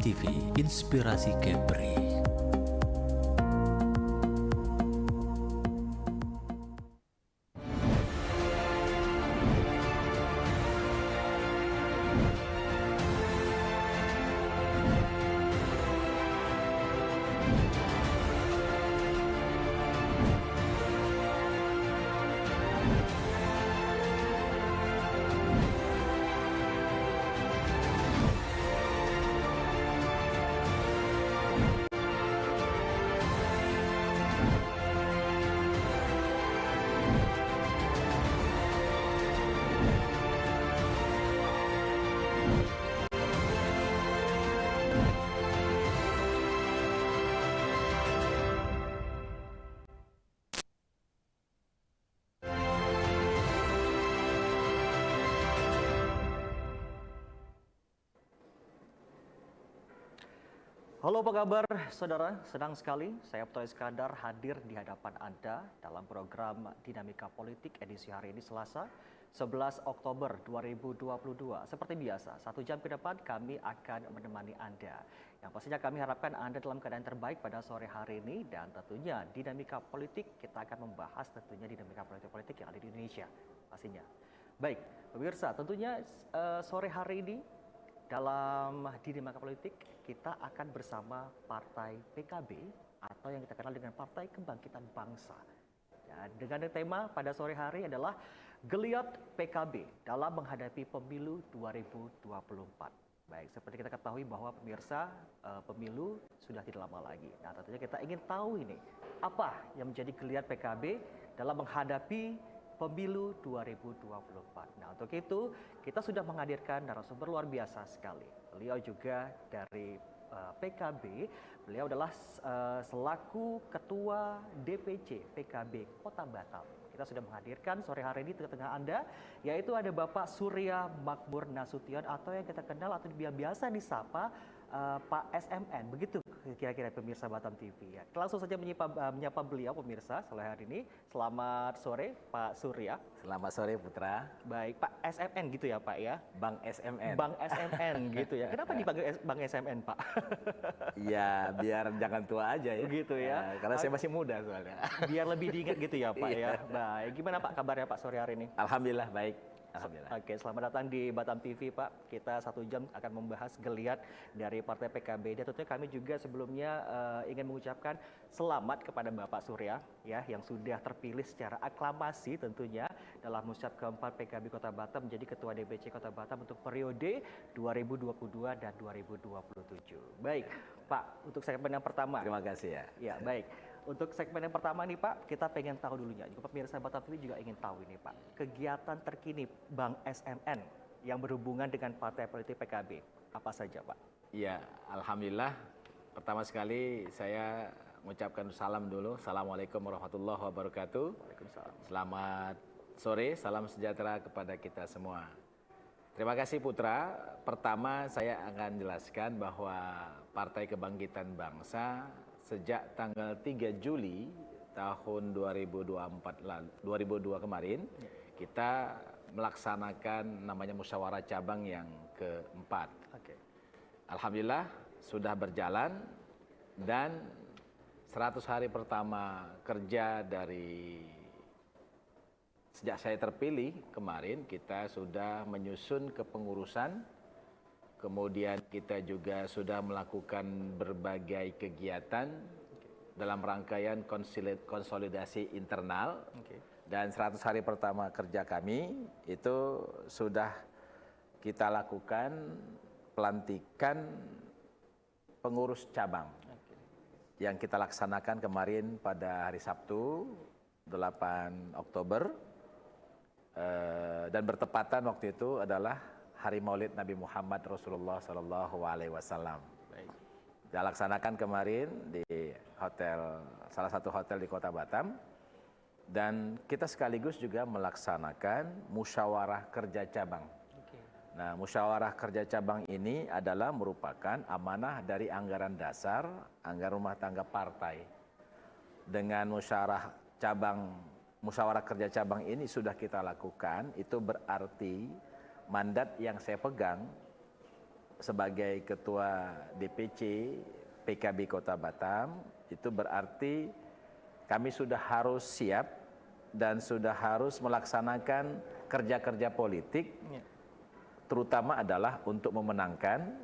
TV, Inspirasi Kepri. Halo, apa kabar saudara? Senang sekali saya Putra Iskandar hadir di hadapan Anda dalam program Dinamika Politik edisi hari ini Selasa 11 Oktober 2022. Seperti biasa, 1 jam ke depan kami akan menemani Anda. Yang pastinya kami harapkan Anda dalam keadaan terbaik pada sore hari ini, dan tentunya Dinamika Politik kita akan membahas tentunya dinamika politik yang ada di Indonesia pastinya. Baik, pemirsa, tentunya sore hari ini dalam Dinamika Politik, kita akan bersama Partai PKB atau yang kita kenal dengan Partai Kebangkitan Bangsa. Dan dengan tema pada sore hari adalah Geliat PKB dalam menghadapi pemilu 2024. Baik, seperti kita ketahui bahwa pemirsa, pemilu sudah tidak lama lagi. Nah, tentunya kita ingin tahu ini, apa yang menjadi geliat PKB dalam menghadapi Pemilu 2024. Nah, untuk itu kita sudah menghadirkan narasumber luar biasa sekali. Beliau juga dari PKB. Beliau adalah selaku Ketua DPC PKB Kota Batam. Kita sudah menghadirkan sore hari ini tengah-tengah Anda, yaitu ada Bapak Surya Makmur Nasution atau yang kita kenal atau biasa disapa Pak SMN. Begitu kira-kira pemirsa Batam TV ya. Langsung saja menyapa beliau pemirsa sore hari ini. Selamat sore Pak Surya. Selamat sore Putra. Baik, Pak SMN gitu ya Pak ya. Bang SMN. Bang SMN gitu ya. Kenapa dipanggil Bang SMN Pak? Ya biar jangan tua aja ya. Gitu ya. Karena saya masih muda soalnya. Biar lebih diingat gitu ya Pak ya. Baik, gimana Pak kabarnya Pak sore hari ini? Alhamdulillah baik. Alhamdulillah. Oke, selamat datang di Batam TV Pak. Kita 1 jam akan membahas geliat dari Partai PKB. Dan tentunya kami juga sebelumnya ingin mengucapkan selamat kepada Bapak Surya ya, yang sudah terpilih secara aklamasi tentunya dalam Musyawarah keempat PKB Kota Batam menjadi Ketua DPC Kota Batam untuk periode 2022 dan 2027. Baik, Pak, untuk segmen yang pertama. Terima kasih ya. Ya, baik. Untuk segmen yang pertama nih Pak, kita pengen tahu dulunya. Juga pemirsa Batam TV juga ingin tahu ini Pak, kegiatan terkini Bang SMN yang berhubungan dengan Partai Politik PKB. Apa saja Pak? Iya, Alhamdulillah. Pertama sekali saya mengucapkan salam dulu. Assalamualaikum warahmatullahi wabarakatuh. Waalaikumsalam. Selamat sore, salam sejahtera kepada kita semua. Terima kasih Putra. Pertama saya akan jelaskan bahwa Partai Kebangkitan Bangsa sejak tanggal 3 Juli tahun 2002 kemarin, kita melaksanakan namanya musyawarah cabang yang keempat. Alhamdulillah sudah berjalan, dan 100 hari pertama kerja dari sejak saya terpilih kemarin, kita sudah menyusun kepengurusan. Kemudian kita juga sudah melakukan berbagai kegiatan dalam rangkaian konsolidasi internal. Dan 100 hari pertama kerja kami itu sudah kita lakukan pelantikan pengurus cabang yang kita laksanakan kemarin pada hari Sabtu 8 Oktober. Dan bertepatan waktu itu adalah Hari Maulid Nabi Muhammad Rasulullah Sallallahu Alaihi Wasallam. Kita laksanakan kemarin di salah satu hotel di Kota Batam, dan kita sekaligus juga melaksanakan musyawarah kerja cabang. Nah, musyawarah kerja cabang ini adalah merupakan amanah dari anggaran dasar, anggaran rumah tangga partai. Dengan musyawarah kerja cabang ini sudah kita lakukan, itu berarti mandat yang saya pegang sebagai Ketua DPC PKB Kota Batam, itu berarti kami sudah harus siap dan sudah harus melaksanakan kerja-kerja politik, terutama adalah untuk memenangkan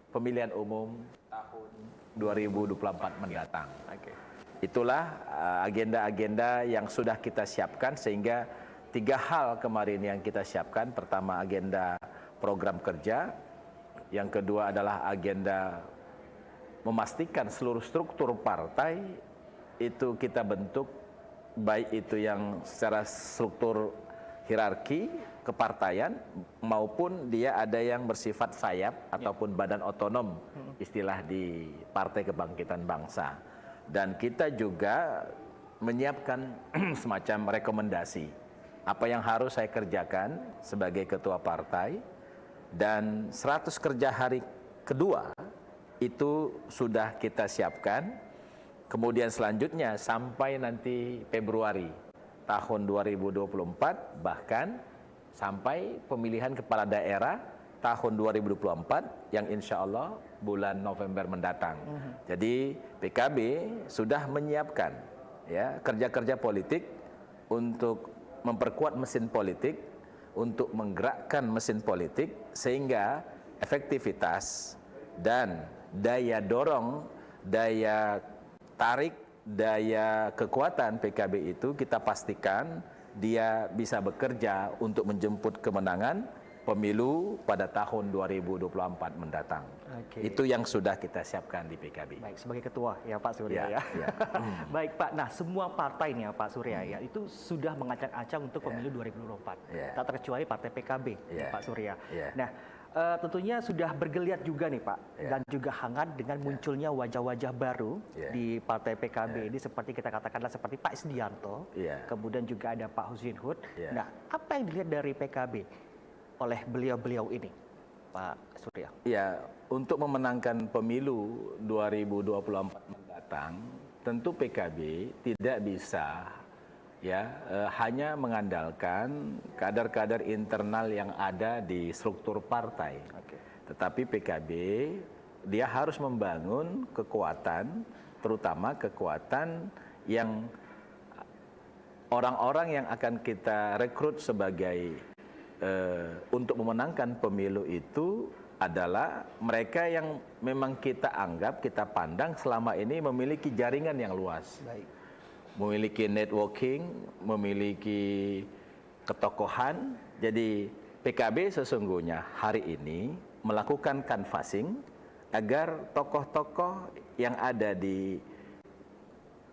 pemilihan umum tahun 2024 mendatang. Itulah agenda-agenda yang sudah kita siapkan, sehingga 3 hal kemarin yang kita siapkan. Pertama, agenda program kerja. Yang kedua adalah agenda memastikan seluruh struktur partai itu kita bentuk, baik itu yang secara struktur hierarki kepartaian maupun dia ada yang bersifat sayap ataupun badan otonom, istilah di Partai Kebangkitan Bangsa. Dan kita juga menyiapkan semacam rekomendasi apa yang harus saya kerjakan sebagai ketua partai, dan 100 kerja hari kedua itu sudah kita siapkan. Kemudian selanjutnya sampai nanti Februari tahun 2024, bahkan sampai pemilihan kepala daerah tahun 2024 yang insya Allah bulan November mendatang. Jadi PKB sudah menyiapkan ya kerja-kerja politik untuk memperkuat mesin politik, untuk menggerakkan mesin politik sehingga efektivitas dan daya dorong, daya tarik, daya kekuatan PKB itu kita pastikan dia bisa bekerja untuk menjemput kemenangan pemilu pada tahun 2024 mendatang. Itu yang sudah kita siapkan di PKB. Baik, sebagai ketua ya Pak Surya ya. Baik Pak, nah semua partai nih ya Pak Surya ya itu sudah mengacang-acang untuk pemilu 2024. Tak terkecuali partai PKB ya Pak Surya. Nah, tentunya sudah bergeliat juga nih Pak dan juga hangat dengan munculnya wajah-wajah baru di partai PKB ini, seperti kita katakanlah seperti Pak Isdianto, kemudian juga ada Pak Hussein Hud. Nah, apa yang dilihat dari PKB oleh beliau-beliau ini, Pak Surya? Ya, untuk memenangkan pemilu 2024 mendatang, tentu PKB tidak bisa hanya mengandalkan kader-kader internal yang ada di struktur partai. Tetapi PKB dia harus membangun kekuatan, terutama kekuatan yang orang-orang yang akan kita rekrut sebagai untuk memenangkan pemilu itu adalah mereka yang memang kita anggap, kita pandang selama ini memiliki jaringan yang luas. Memiliki networking, memiliki ketokohan. Jadi PKB sesungguhnya hari ini melakukan canvassing agar tokoh-tokoh yang ada di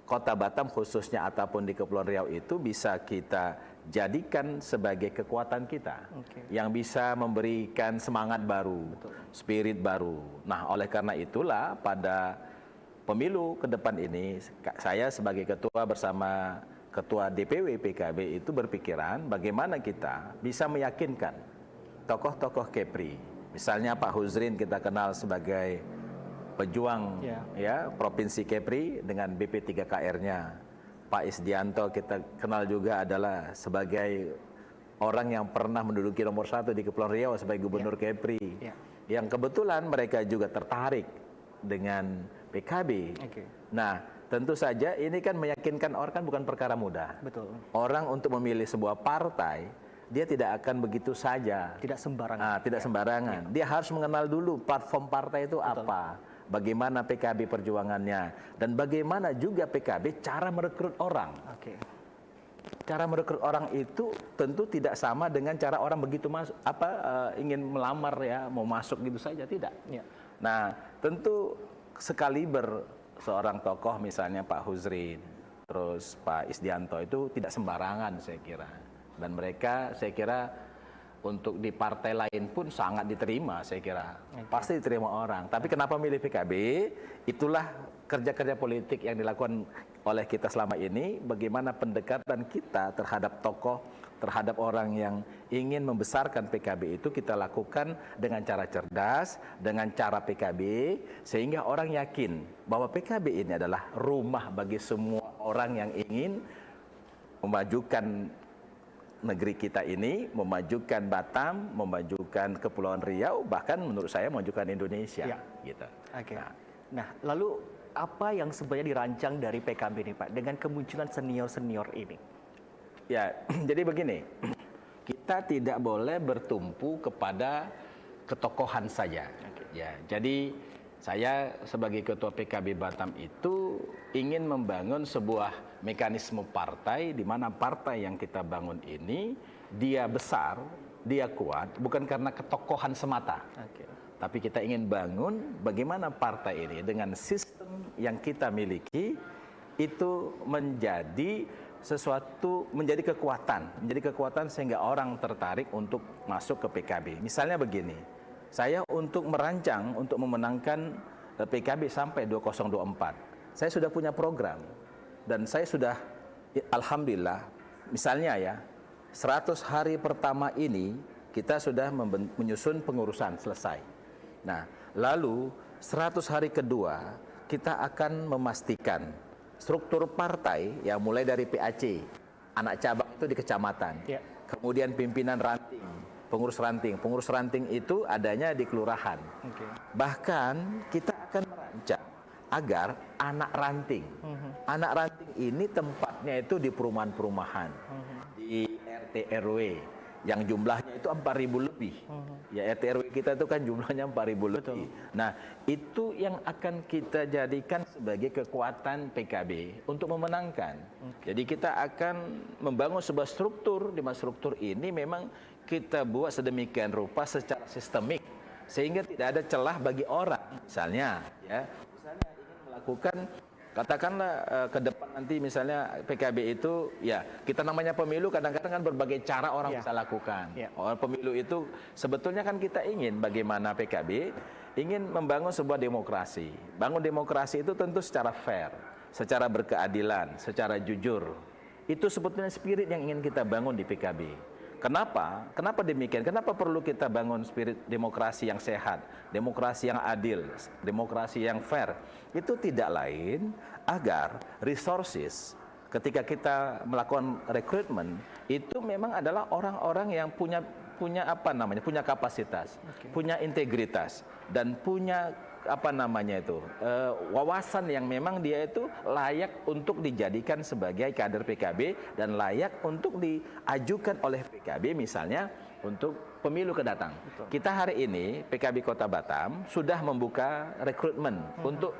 Kota Batam khususnya ataupun di Kepulauan Riau itu bisa kita jadikan sebagai kekuatan kita yang bisa memberikan semangat baru, spirit baru. Nah, oleh karena itulah pada pemilu ke depan ini saya sebagai ketua bersama ketua DPW PKB itu berpikiran bagaimana kita bisa meyakinkan tokoh-tokoh Kepri. Misalnya Pak Huzrin kita kenal sebagai pejuang Provinsi Kepri dengan BP3KR-nya. Pak Isdianto kita kenal juga adalah sebagai orang yang pernah menduduki nomor 1 di Kepulauan Riau sebagai Gubernur Kepri. Yang kebetulan mereka juga tertarik dengan PKB. Nah, tentu saja ini kan meyakinkan orang kan bukan perkara mudah. Orang untuk memilih sebuah partai, dia tidak akan begitu saja. Tidak sembarangan. Tidak sembarangan. Dia harus mengenal dulu platform partai itu apa. Bagaimana PKB perjuangannya dan bagaimana juga PKB cara merekrut orang. Cara merekrut orang itu tentu tidak sama dengan cara orang begitu masuk ingin melamar mau masuk gitu saja, tidak. Nah, tentu sekaliber seorang tokoh misalnya Pak Huzrin, terus Pak Isdianto itu tidak sembarangan saya kira. Dan mereka saya kira untuk di partai lain pun sangat diterima saya kira. Pasti diterima orang. Tapi kenapa milih PKB? Itulah kerja-kerja politik yang dilakukan oleh kita selama ini. Bagaimana pendekatan kita terhadap tokoh, terhadap orang yang ingin membesarkan PKB itu kita lakukan dengan cara cerdas, dengan cara PKB, sehingga orang yakin bahwa PKB ini adalah rumah bagi semua orang yang ingin memajukan negeri kita ini, memajukan Batam, memajukan Kepulauan Riau, bahkan menurut saya memajukan Indonesia. Ya. Gitu. Oke. Nah, lalu apa yang sebenarnya dirancang dari PKB ini Pak dengan kemunculan senior-senior ini? Ya, jadi begini, kita tidak boleh bertumpu kepada ketokohan saja. Ya, jadi saya sebagai ketua PKB Batam itu ingin membangun sebuah mekanisme partai di mana partai yang kita bangun ini dia besar, dia kuat bukan karena ketokohan semata. Tapi kita ingin bangun bagaimana partai ini dengan sistem yang kita miliki itu menjadi sesuatu, menjadi kekuatan sehingga orang tertarik untuk masuk ke PKB. Misalnya begini, saya untuk merancang untuk memenangkan PKB sampai 2024, saya sudah punya program dan saya sudah, alhamdulillah, misalnya ya 100 hari pertama ini kita sudah menyusun pengurusan selesai. Nah, lalu 100 hari kedua kita akan memastikan struktur partai yang mulai dari PAC, anak cabang itu di kecamatan, kemudian pimpinan ranting, pengurus ranting itu adanya di kelurahan. Bahkan kita akan merancang agar anak ranting ini tempatnya itu di perumahan-perumahan, di RT RW yang jumlahnya itu 4.000 lebih. Ya, RT RW kita itu kan jumlahnya 4.000 lebih. Nah, itu yang akan kita jadikan sebagai kekuatan PKB untuk memenangkan. Jadi kita akan membangun sebuah struktur, di mana struktur ini memang kita buat sedemikian rupa secara sistemik sehingga tidak ada celah bagi orang. Misalnya ingin melakukan, katakanlah ke depan nanti misalnya PKB itu, ya kita namanya pemilu kadang-kadang kan berbagai cara orang bisa lakukan. Pemilu itu sebetulnya kan kita ingin bagaimana PKB ingin membangun sebuah demokrasi. Bangun demokrasi itu tentu secara fair, secara berkeadilan, secara jujur. Itu sebetulnya spirit yang ingin kita bangun di PKB. Kenapa? Kenapa demikian? Kenapa perlu kita bangun spirit demokrasi yang sehat, demokrasi yang adil, demokrasi yang fair? Itu tidak lain agar resources ketika kita melakukan rekrutmen itu memang adalah orang-orang yang punya kapasitas, punya integritas dan punya wawasan yang memang dia itu layak untuk dijadikan sebagai kader PKB dan layak untuk diajukan oleh PKB misalnya untuk pemilu kedatang. Kita hari ini PKB Kota Batam sudah membuka rekrutmen untuk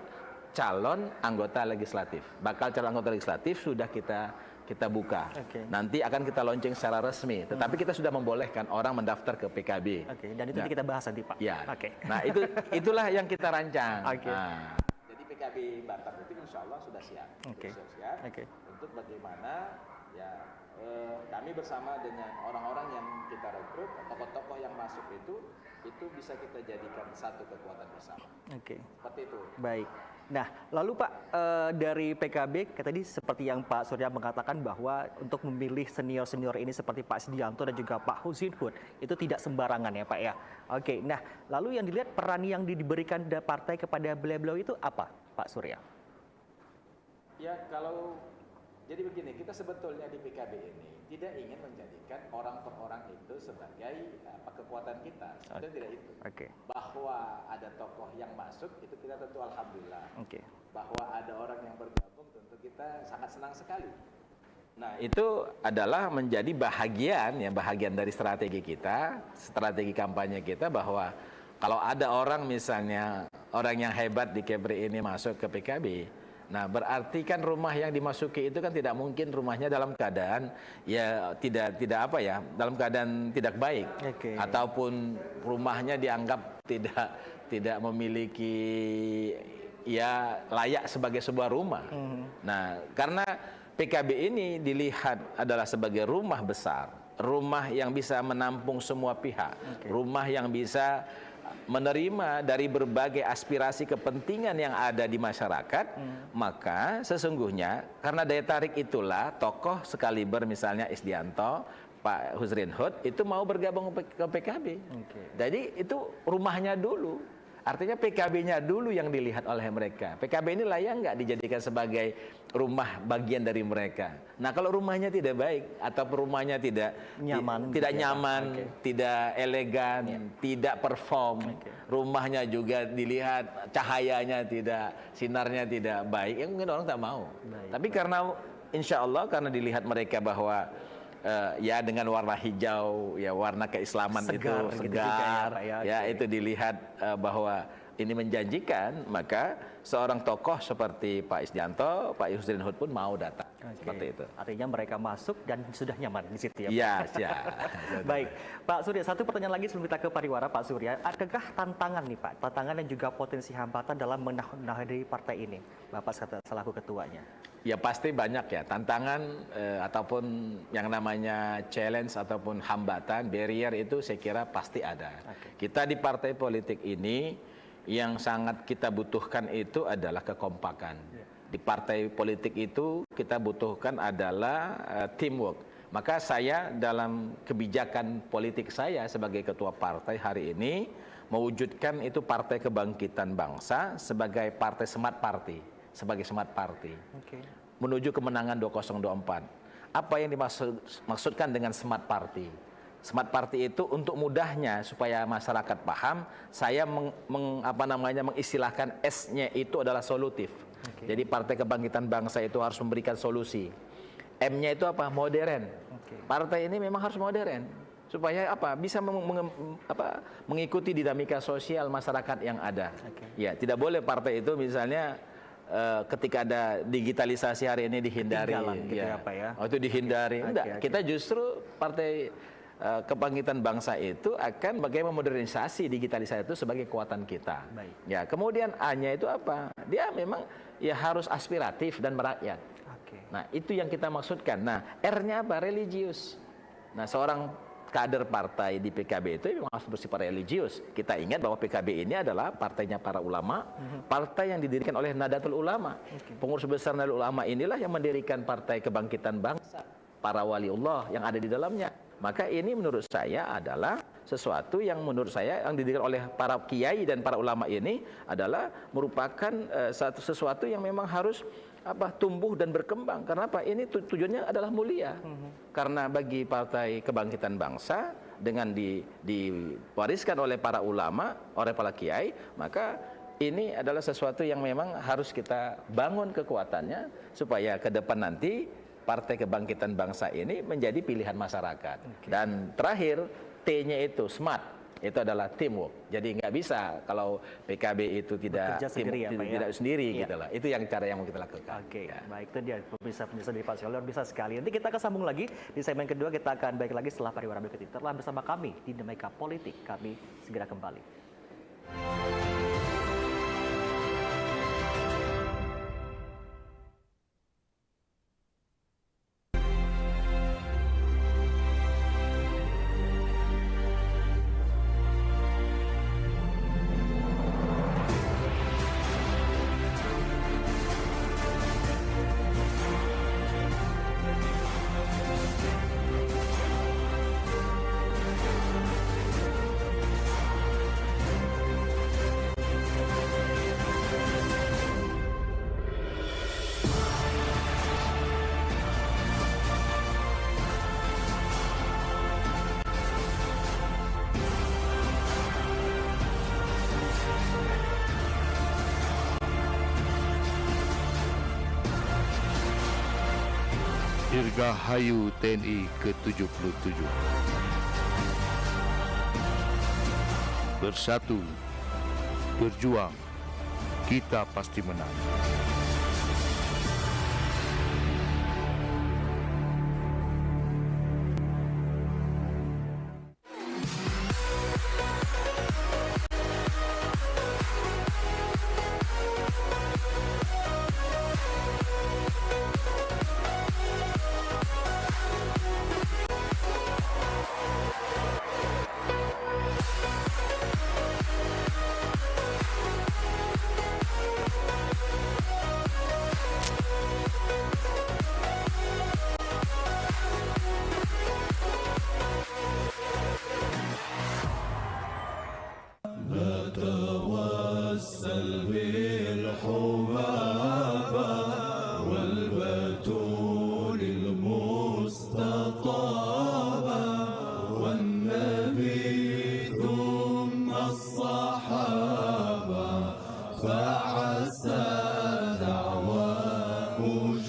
calon anggota legislatif. Bakal calon anggota legislatif sudah kita buka. Nanti akan kita launching secara resmi. Tetapi kita sudah membolehkan orang mendaftar ke PKB. Dan itu kita bahas nanti Pak. Ya. Nah itulah yang kita rancang. Nah, jadi PKB Batam itu insya Allah sudah siap. Untuk bagaimana ya kami bersama dengan orang-orang yang kita rekrut, tokoh-tokoh yang masuk itu bisa kita jadikan satu kekuatan bersama. Seperti itu. Baik. Nah, lalu Pak, dari PKB tadi seperti yang Pak Surya mengatakan bahwa untuk memilih senior-senior ini seperti Pak Sidianto dan juga Pak Husin Hud itu tidak sembarangan ya Pak ya. Nah lalu yang dilihat peran yang diberikan partai kepada beliau-beliau itu apa Pak Surya? Ya jadi begini, kita sebetulnya di PKB ini tidak ingin menjadikan orang per orang itu sebagai kekuatan kita. Sebetulnya tidak itu. Bahwa ada tokoh yang masuk itu kita tentu alhamdulillah. Bahwa ada orang yang bergabung tentu kita sangat senang sekali. Nah, itu adalah menjadi bahagian dari strategi kita, strategi kampanye kita, bahwa kalau ada orang misalnya orang yang hebat di Kepri ini masuk ke PKB, nah berarti kan rumah yang dimasuki itu kan tidak mungkin rumahnya dalam keadaan ya dalam keadaan tidak baik, ataupun rumahnya dianggap tidak memiliki ya layak sebagai sebuah rumah. Nah, karena PKB ini dilihat adalah sebagai rumah besar, rumah yang bisa menampung semua pihak, rumah yang bisa menerima dari berbagai aspirasi kepentingan yang ada di masyarakat, maka sesungguhnya karena daya tarik itulah tokoh sekaliber misalnya Isdianto, Pak Husrin Hud itu mau bergabung ke PKB. Jadi itu rumahnya dulu. Artinya PKB-nya dulu yang dilihat oleh mereka. PKB ini layak nggak dijadikan sebagai rumah bagian dari mereka. Nah kalau rumahnya tidak baik atau rumahnya tidak nyaman, tidak elegan, tidak perform, rumahnya juga dilihat cahayanya tidak, sinarnya tidak baik, ya mungkin orang tak mau. Tapi karena insya Allah karena dilihat mereka bahwa ya dengan warna hijau, ya warna keislaman segar, itu gitu segar, ya, itu dilihat bahwa ini menjanjikan, maka seorang tokoh seperti Pak Isdianto, Pak Yusrin Hud pun mau datang. Seperti itu. Artinya mereka masuk dan sudah nyaman di situ ya Pak? Iya, ya. Baik, Pak Surya, satu pertanyaan lagi sebelum kita ke pariwara Pak Surya. Adakah tantangan nih Pak, tantangan dan juga potensi hambatan dalam menahani partai ini, Bapak selaku ketuanya? Ya pasti banyak ya, tantangan ataupun yang namanya challenge ataupun hambatan, barrier itu saya kira pasti ada. Kita di partai politik ini yang sangat kita butuhkan itu adalah kekompakan. Di partai politik itu kita butuhkan adalah teamwork. Maka saya dalam kebijakan politik saya sebagai ketua partai hari ini mewujudkan itu Partai Kebangkitan Bangsa sebagai partai smart party, sebagai smart party. Menuju kemenangan 2024. Apa yang dimaksudkan dengan smart party? Smart party itu untuk mudahnya supaya masyarakat paham, saya mengistilahkan S-nya itu adalah solutif. Jadi Partai Kebangkitan Bangsa itu harus memberikan solusi. M-nya itu apa? Modern. Partai ini memang harus modern supaya apa? Bisa mengikuti dinamika sosial masyarakat yang ada. Ya, tidak boleh partai itu misalnya ketika ada digitalisasi hari ini dihindari, itu dihindari. Kita justru Partai Kebangkitan Bangsa itu akan bagaimana modernisasi digitalisasi itu sebagai kekuatan kita. Ya, kemudian A-nya itu apa? Dia memang ya harus aspiratif dan merakyat. Nah, itu yang kita maksudkan. Nah, R-nya apa? Religius. Nah, seorang kader partai di PKB itu memang harus bersifat religius. Kita ingat bahwa PKB ini adalah partainya para ulama, partai yang didirikan oleh Nahdlatul Ulama. Pengurus besar Nahdlatul Ulama inilah yang mendirikan Partai Kebangkitan Bangsa, para waliullah yang ada di dalamnya. Maka ini menurut saya adalah sesuatu yang menurut saya yang didirikan oleh para kiai dan para ulama ini adalah merupakan sesuatu yang memang harus tumbuh dan berkembang. Karena apa? Ini tujuannya adalah mulia. Karena bagi Partai Kebangkitan Bangsa dengan diwariskan oleh para ulama, oleh para kiai, maka ini adalah sesuatu yang memang harus kita bangun kekuatannya supaya ke depan nanti Partai Kebangkitan Bangsa ini menjadi pilihan masyarakat. Dan terakhir T-nya itu smart, itu adalah teamwork. Jadi nggak bisa kalau PKB itu tidak sendiri gitu lah. Itu yang cara yang mau kita lakukan. Baik, itu dia pemirsa dari Pak Surya, luar biasa sekali. Nanti kita akan sambung lagi di segmen kedua, kita akan balik lagi setelah pariwara berikut ini. Tetaplah bersama kami di Dinamika Politik. Kami segera kembali. Dirgahayu TNI ke-77. Bersatu, berjuang, kita pasti menang.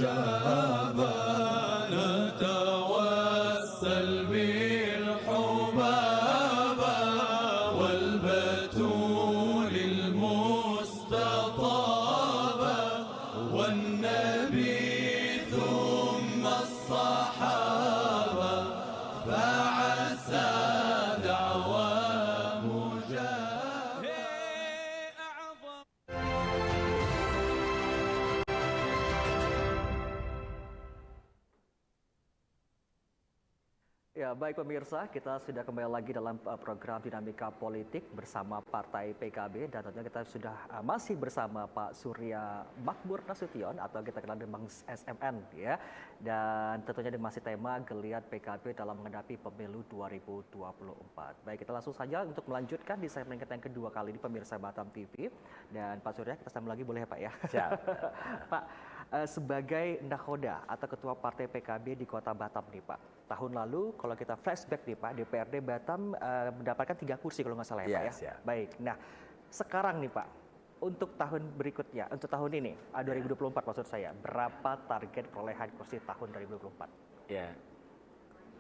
مجابا نتوسل بالحبابا والبتول المستطابا والنبي ثم الصحابة فعسى دعوى مجابا. Ya, baik pemirsa, kita sudah kembali lagi dalam program Dinamika Politik bersama Partai PKB dan tentunya kita sudah masih bersama Pak Surya Makmur Nasution atau kita kenal dengan SMN ya. Dan tentunya masih tema geliat PKB dalam menghadapi pemilu 2024. Baik, kita langsung saja untuk melanjutkan di segmen kita yang kedua kali ini pemirsa Batam TV. Dan Pak Surya, kita sambung lagi boleh ya Pak ya? Siap. Pak, sebagai nakhoda atau ketua Partai PKB di Kota Batam nih Pak. Tahun lalu kalau kita flashback nih Pak, DPRD Batam mendapatkan 3 kursi kalau nggak salah ya Pak ya. Siap. Baik, nah sekarang nih Pak, untuk tahun berikutnya, untuk tahun ini 2024 maksud saya, berapa target perolehan kursi tahun 2024? Ya,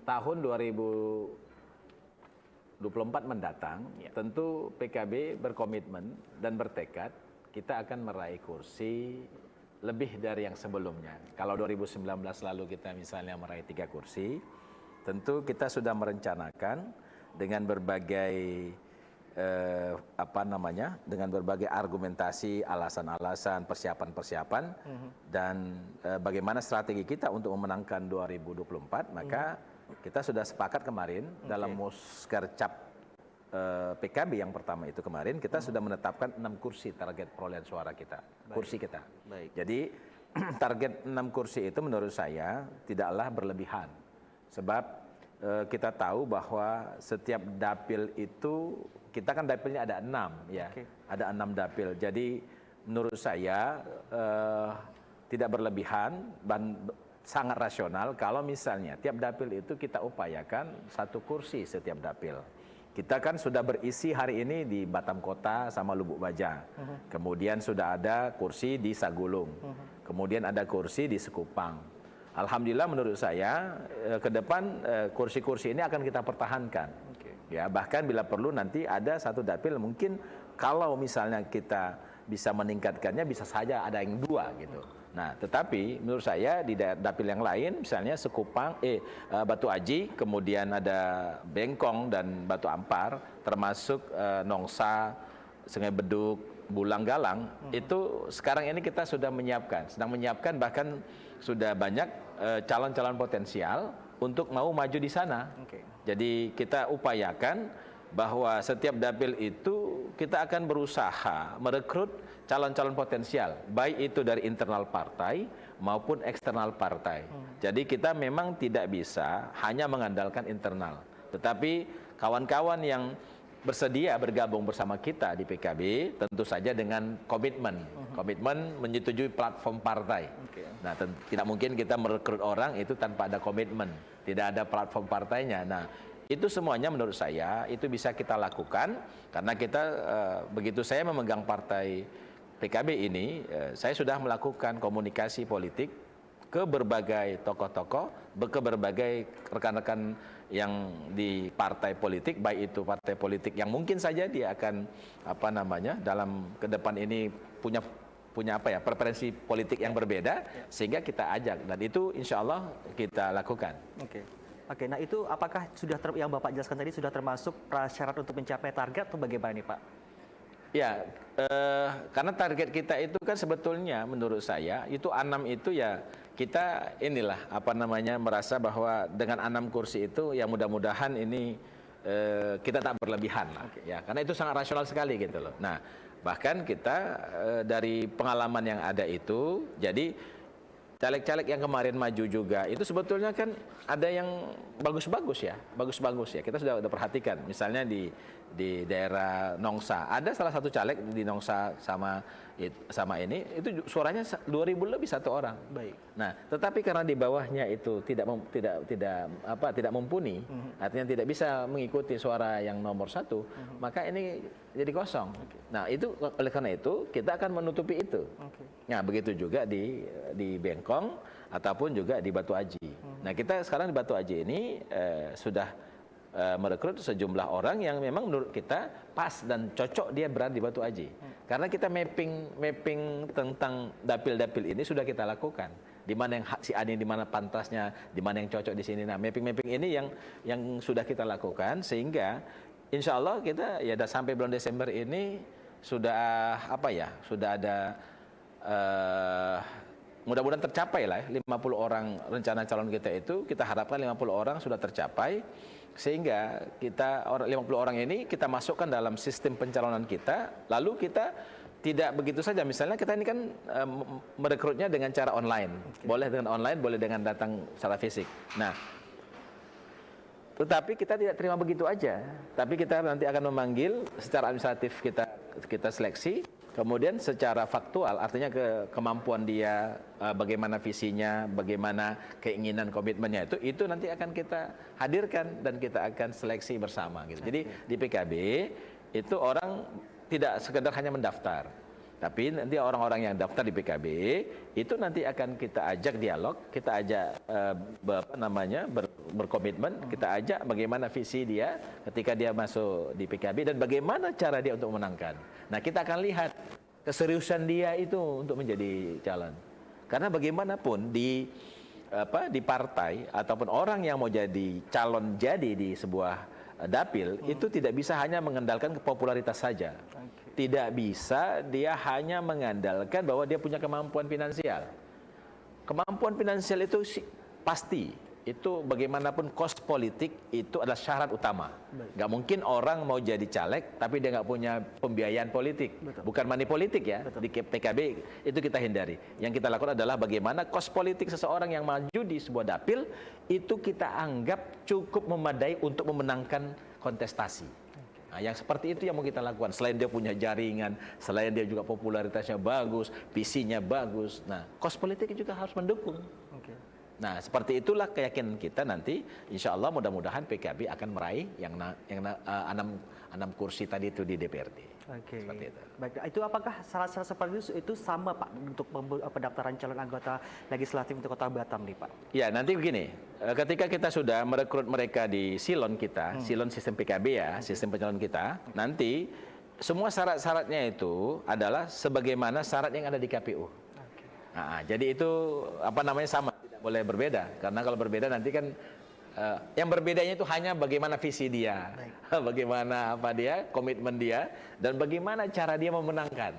tahun 2024 mendatang, tentu PKB berkomitmen dan bertekad kita akan meraih kursi lebih dari yang sebelumnya. Kalau 2019 lalu kita misalnya meraih 3 kursi, tentu kita sudah merencanakan dengan berbagai dengan berbagai argumentasi, alasan-alasan, persiapan-persiapan, dan bagaimana strategi kita untuk memenangkan 2024, maka kita sudah sepakat kemarin dalam Muskercap PKB yang pertama itu kemarin, kita sudah menetapkan 6 kursi target perolehan suara kita, kursi kita. Baik. Jadi target 6 kursi itu menurut saya tidaklah berlebihan. Sebab kita tahu bahwa setiap dapil itu, kita kan dapilnya ada 6 ya, ada 6 dapil. Jadi menurut saya tidak berlebihan dan sangat rasional kalau misalnya tiap dapil itu kita upayakan 1 kursi setiap dapil. Kita kan sudah berisi hari ini di Batam Kota sama Lubuk Baja. Kemudian sudah ada kursi di Sagulung. Kemudian ada kursi di Sekupang. Alhamdulillah menurut saya ke depan kursi-kursi ini akan kita pertahankan. Ya, bahkan bila perlu nanti ada 1 dapil mungkin kalau misalnya kita bisa meningkatkannya bisa saja ada yang 2 gitu. Nah, tetapi menurut saya di dapil yang lain, misalnya Sekupang, Batu Aji, kemudian ada Bengkong dan Batu Ampar, termasuk Nongsa, Sungai Beduk, Bulang Galang, itu sekarang ini kita sudah sedang menyiapkan bahkan sudah banyak calon-calon potensial untuk mau maju di sana. Jadi kita upayakan bahwa setiap dapil itu kita akan berusaha merekrut calon-calon potensial, baik itu dari internal partai maupun eksternal partai. Jadi kita memang tidak bisa hanya mengandalkan internal, tetapi kawan-kawan yang bersedia bergabung bersama kita di PKB tentu saja dengan komitmen menyetujui platform partai. Nah, tidak mungkin kita merekrut orang itu tanpa ada komitmen, tidak ada platform partainya. Nah, itu semuanya menurut saya itu bisa kita lakukan karena kita begitu saya memegang partai PKB ini, saya sudah melakukan komunikasi politik ke berbagai tokoh-tokoh, ke berbagai rekan-rekan yang di partai politik, baik itu partai politik yang mungkin saja dia akan dalam ke depan ini punya preferensi politik yang berbeda, sehingga kita ajak dan itu insya Allah kita lakukan. Oke, nah itu apakah sudah yang Bapak jelaskan tadi sudah termasuk prasyarat untuk mencapai target atau bagaimana nih Pak? Ya, karena target kita itu kan sebetulnya menurut saya itu 6 itu ya kita merasa bahwa dengan 6 kursi itu ya mudah-mudahan ini kita tak berlebihan lah, ya karena itu sangat rasional sekali gitu loh. Nah, bahkan kita dari pengalaman yang ada itu, jadi caleg-caleg yang kemarin maju juga itu sebetulnya kan ada yang bagus-bagus ya. Kita sudah perhatikan. Misalnya di daerah Nongsa ada salah satu caleg di Nongsa sama sama ini itu suaranya 2.000 lebih satu orang. Baik. Nah, tetapi karena di bawahnya itu tidak mumpuni, artinya tidak bisa mengikuti suara yang nomor satu, maka ini jadi kosong. Nah, itu oleh karena itu kita akan menutupi itu. Nah, begitu juga di Bengkong ataupun juga di Batu Aji. Nah, kita sekarang di Batu Aji ini sudah merekrut sejumlah orang yang memang menurut kita pas dan cocok dia berada di Batu Aji. Karena kita mapping tentang dapil-dapil ini sudah kita lakukan. Di mana yang si Ani, di mana pantasnya, di mana yang cocok di sini. Nah, mapping ini yang sudah kita lakukan sehingga insya Allah kita ya sampai bulan Desember ini sudah sudah ada mudah-mudahan tercapai lah 50 orang rencana calon kita itu, kita harapkan 50 orang sudah tercapai sehingga kita 50 orang ini kita masukkan dalam sistem pencalonan kita, lalu kita tidak begitu saja, misalnya kita ini kan merekrutnya dengan cara online, boleh dengan online, boleh dengan datang secara fisik. Nah, tetapi kita tidak terima begitu aja, tapi kita nanti akan memanggil secara administratif, kita seleksi. Kemudian secara faktual, artinya kemampuan dia, bagaimana visinya, bagaimana keinginan komitmennya itu nanti akan kita hadirkan dan kita akan seleksi bersama gitu. Jadi di PKB itu orang tidak sekedar hanya mendaftar, tapi nanti orang-orang yang daftar di PKB itu nanti akan kita ajak dialog, kita ajak berkomitmen, kita ajak bagaimana visi dia ketika dia masuk di PKB dan bagaimana cara dia untuk memenangkan. Nah, kita akan lihat keseriusan dia itu untuk menjadi calon. Karena bagaimanapun di partai ataupun orang yang mau jadi calon jadi di sebuah dapil itu tidak bisa hanya mengandalkan popularitas saja. Tidak bisa dia hanya mengandalkan bahwa dia punya kemampuan finansial. Kemampuan finansial itu pasti. Itu bagaimanapun kos politik itu adalah syarat utama. Nggak mungkin orang mau jadi caleg tapi dia nggak punya pembiayaan politik. Bukan money politik ya. Di PKB itu kita hindari. Yang kita lakukan adalah bagaimana kos politik seseorang yang maju di sebuah dapil itu kita anggap cukup memadai untuk memenangkan kontestasi. Nah, yang seperti itu yang mau kita lakukan. Selain dia punya jaringan, selain dia juga popularitasnya bagus, visinya bagus. Nah, kos politik juga harus mendukung. Nah, seperti itulah keyakinan kita nanti, insya Allah mudah-mudahan PKB akan meraih yang 6 kursi tadi itu di DPRD. Seperti itu. Baik, itu apakah syarat-syarat seperti itu sama Pak untuk pendaftaran calon anggota legislatif untuk Kota Batam nih Pak? Ya, nanti begini, ketika kita sudah merekrut mereka di silon kita, silon sistem PKB ya, sistem pencalonan kita, nanti semua syarat-syaratnya itu adalah sebagaimana syarat yang ada di KPU. Nah, jadi itu sama. Boleh berbeda, karena kalau berbeda nanti kan yang berbedanya itu hanya bagaimana visi dia, bagaimana dia, komitmen dia, dan bagaimana cara dia memenangkan.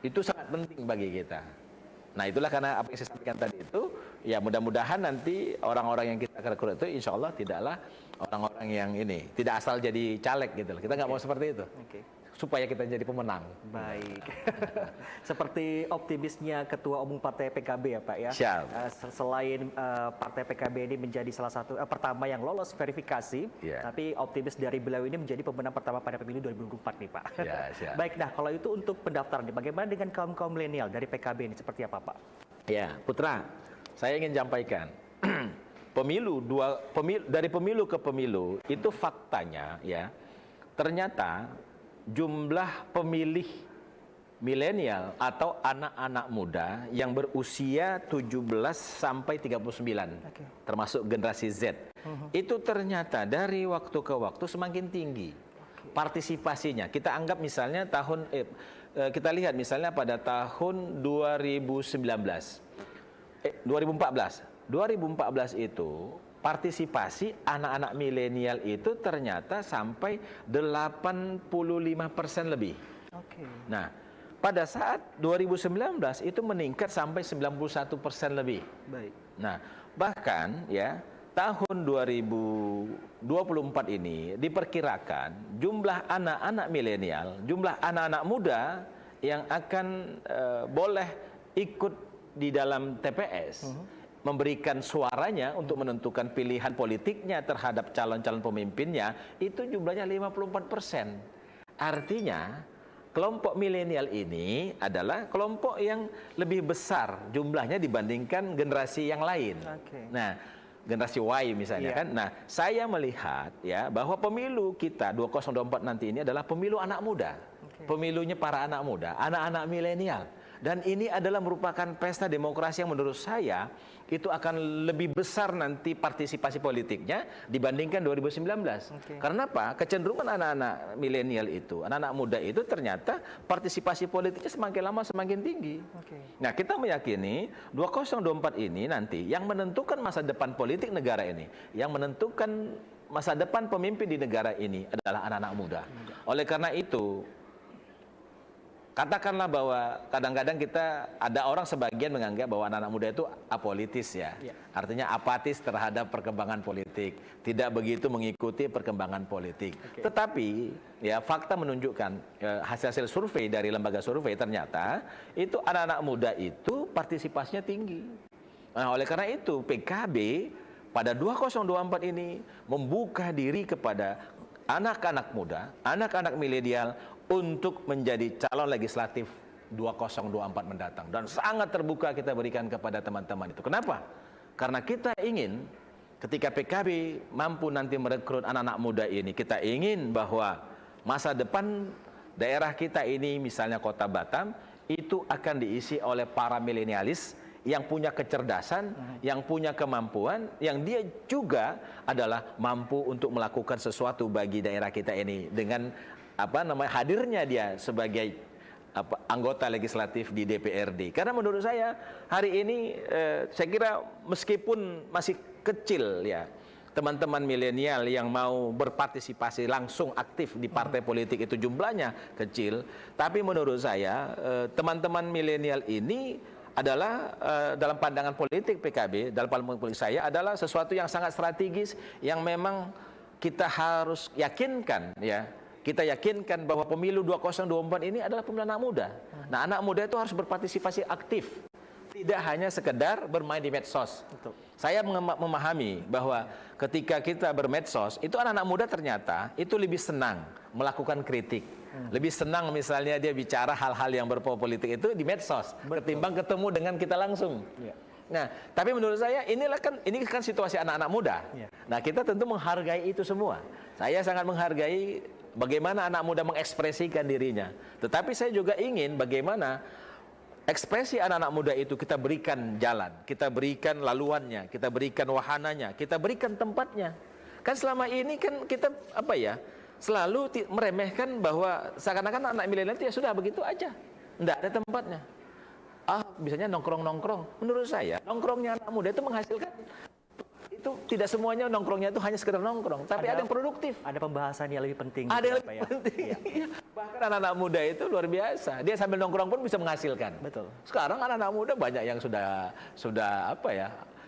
Itu sangat penting bagi kita. Nah, itulah karena apa yang saya sampaikan tadi itu, ya mudah-mudahan nanti orang-orang yang kita rekrut itu insya Allah tidaklah orang-orang yang ini, tidak asal jadi caleg gitu. Kita nggak mau seperti itu. Supaya kita jadi pemenang. Baik. Seperti optimisnya Ketua Umum Partai PKB ya Pak ya. Siap. Selain Partai PKB ini menjadi salah satu pertama yang lolos verifikasi, tapi optimis dari beliau ini menjadi pemenang pertama pada pemilu 2024 nih Pak. Ya, siap. Baik, nah kalau itu untuk pendaftaran, bagaimana dengan kaum milenial dari PKB ini seperti apa Pak? Ya, Putra, saya ingin sampaikan. Dari pemilu ke pemilu itu faktanya ya, ternyata jumlah pemilih milenial atau anak-anak muda yang berusia 17 sampai 39, termasuk generasi Z, itu ternyata dari waktu ke waktu semakin tinggi partisipasinya. Kita anggap misalnya kita lihat misalnya pada tahun 2014 itu partisipasi anak-anak milenial itu ternyata sampai 85% lebih. Nah, pada saat 2019 itu meningkat sampai 91% lebih. Baik. Nah, bahkan ya tahun 2024 ini diperkirakan jumlah anak-anak milenial, jumlah anak-anak muda yang akan boleh ikut di dalam TPS. Memberikan suaranya untuk menentukan pilihan politiknya terhadap calon-calon pemimpinnya, itu jumlahnya 54%. Artinya, kelompok milenial ini adalah kelompok yang lebih besar jumlahnya dibandingkan generasi yang lain. Nah, generasi Y misalnya kan. Nah, saya melihat ya bahwa pemilu kita 2024 nanti ini adalah pemilu anak muda. Pemilunya para anak muda, anak-anak milenial. Dan ini adalah merupakan pesta demokrasi yang menurut saya itu akan lebih besar nanti partisipasi politiknya dibandingkan 2019. Karena apa? Kecenderungan anak-anak milenial itu, anak-anak muda itu ternyata partisipasi politiknya semakin lama semakin tinggi. Nah, kita meyakini 2024 ini nanti yang menentukan masa depan politik negara ini, yang menentukan masa depan pemimpin di negara ini adalah anak-anak muda. Oleh karena itu, katakanlah bahwa kadang-kadang kita ada orang sebagian menganggap bahwa anak-anak muda itu apolitis ya. Artinya apatis terhadap perkembangan politik, tidak begitu mengikuti perkembangan politik. Tetapi ya fakta menunjukkan hasil-hasil survei dari lembaga survei ternyata itu anak-anak muda itu partisipasinya tinggi. Nah, oleh karena itu PKB pada 2024 ini membuka diri kepada anak-anak muda, anak-anak milenial untuk menjadi calon legislatif 2024 mendatang. Dan sangat terbuka kita berikan kepada teman-teman itu. Kenapa? Karena kita ingin ketika PKB mampu nanti merekrut anak-anak muda ini, kita ingin bahwa masa depan daerah kita ini, misalnya Kota Batam, itu akan diisi oleh para milenialis yang punya kecerdasan, yang punya kemampuan, yang dia juga adalah mampu untuk melakukan sesuatu bagi daerah kita ini dengan hadirnya dia sebagai anggota legislatif di DPRD. Karena menurut saya hari ini saya kira meskipun masih kecil ya teman-teman milenial yang mau berpartisipasi langsung aktif di partai politik itu jumlahnya kecil, tapi menurut saya teman-teman milenial ini adalah dalam pandangan politik PKB, dalam pandangan politik saya adalah sesuatu yang sangat strategis yang memang kita harus yakinkan ya. Kita yakinkan bahwa pemilu 2024 ini adalah pemilu anak muda. Nah, anak muda itu harus berpartisipasi aktif. Tidak hanya sekedar bermain di medsos. Saya memahami bahwa ketika kita bermedsos, itu anak-anak muda ternyata itu lebih senang melakukan kritik. Lebih senang misalnya dia bicara hal-hal yang berbau politik itu di medsos ketimbang ketemu dengan kita langsung. Nah, tapi menurut saya ini kan situasi anak-anak muda. Nah, kita tentu menghargai itu semua. Saya sangat menghargai bagaimana anak muda mengekspresikan dirinya. Tetapi saya juga ingin bagaimana ekspresi anak-anak muda itu kita berikan jalan, kita berikan laluannya, kita berikan wahananya, kita berikan tempatnya. Kan selama ini kan kita selalu meremehkan bahwa seakan-akan anak milenial itu ya sudah begitu aja, enggak ada tempatnya. Biasanya nongkrong-nongkrong. Menurut saya nongkrongnya anak muda itu menghasilkan itu tidak semuanya nongkrongnya itu hanya sekedar nongkrong, tapi ada yang produktif. Ada pembahasan yang lebih penting. Ada yang lebih penting. Bahkan anak-anak muda itu luar biasa. Dia sambil nongkrong pun bisa menghasilkan. Betul. Sekarang anak-anak muda banyak yang sudah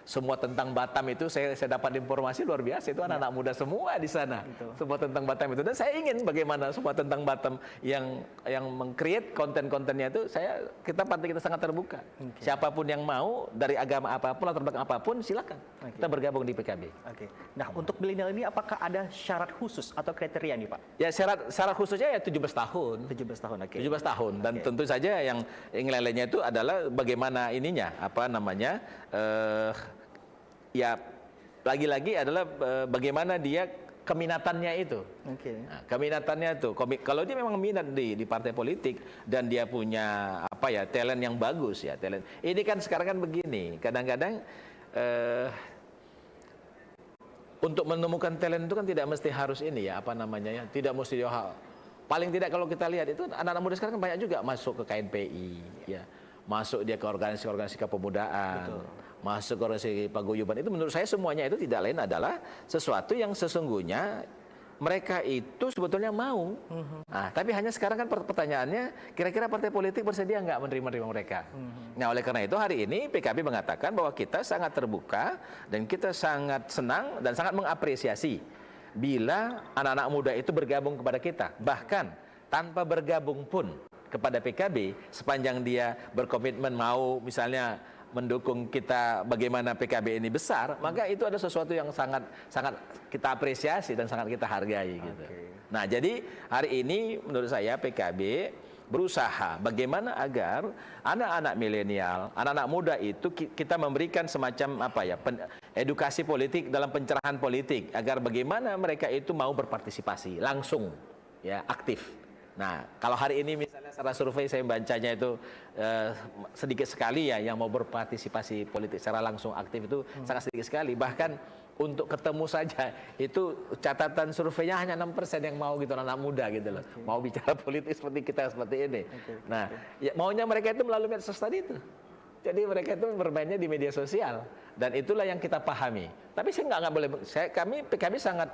semua tentang Batam itu saya dapat informasi luar biasa, itu anak-anak muda semua di sana. Betul. Semua tentang Batam itu, dan saya ingin bagaimana semua tentang Batam yang meng-create konten-kontennya itu kita sangat terbuka. Siapapun yang mau dari agama apapun, latar belakang apapun silakan. Kita bergabung di PKB. Nah, untuk milenial ini apakah ada syarat khusus atau kriteria nih, Pak? Ya, syarat khususnya ya 17 tahun. 17 tahun, 17 tahun, dan tentu saja yang lainnya itu adalah bagaimana ininya, ya lagi-lagi adalah bagaimana dia keminatannya itu. Nah, keminatannya itu. Kalau dia memang minat di partai politik dan dia punya talent yang bagus ya, talent. Ini kan sekarang kan begini, kadang-kadang untuk menemukan talent itu kan tidak mesti harus ini ya, tidak mesti paling tidak kalau kita lihat itu anak-anak muda sekarang kan banyak juga masuk ke KNPI ya. Masuk dia ke organisasi kepemudaan. Betul. Masuk ke organisasi paguyuban, itu menurut saya semuanya itu tidak lain adalah sesuatu yang sesungguhnya mereka itu sebetulnya mau. Nah, tapi hanya sekarang kan pertanyaannya, kira-kira partai politik bersedia nggak menerima mereka? Nah, oleh karena itu hari ini PKB mengatakan bahwa kita sangat terbuka dan kita sangat senang dan sangat mengapresiasi bila anak-anak muda itu bergabung kepada kita. Bahkan tanpa bergabung pun kepada PKB, sepanjang dia berkomitmen mau misalnya mendukung kita bagaimana PKB ini besar, maka itu ada sesuatu yang sangat kita apresiasi dan sangat kita hargai gitu. Nah, jadi hari ini menurut saya PKB berusaha bagaimana agar anak-anak milenial, anak-anak muda itu kita memberikan semacam edukasi politik dalam pencerahan politik agar bagaimana mereka itu mau berpartisipasi langsung, ya, aktif. Nah, kalau hari ini misalnya secara survei saya bacanya itu sedikit sekali ya yang mau berpartisipasi politik secara langsung aktif itu sangat sedikit sekali. Bahkan untuk ketemu saja itu catatan surveinya hanya 6% yang mau gitu, anak muda gitu loh. Mau bicara politik seperti kita seperti ini. Nah, ya, maunya mereka itu melalui medsos tadi itu. Jadi mereka itu bermainnya di media sosial dan itulah yang kita pahami. Tapi saya nggak boleh, kami sangat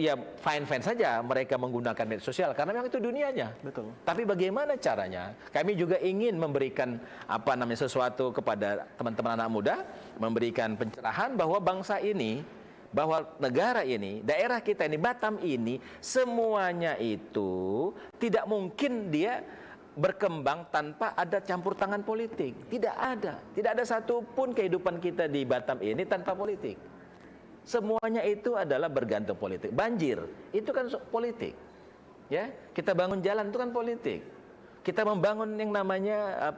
ya fine saja mereka menggunakan media sosial karena memang itu dunianya. Betul. Tapi bagaimana caranya? Kami juga ingin memberikan sesuatu kepada teman-teman anak muda, memberikan pencerahan bahwa bangsa ini, bahwa negara ini, daerah kita ini, Batam ini, semuanya itu tidak mungkin dia berkembang tanpa ada campur tangan politik. Tidak ada satupun kehidupan kita di Batam ini tanpa politik. Semuanya itu adalah bergantung politik. Banjir itu kan politik, ya. Kita bangun jalan itu kan politik. Kita membangun yang namanya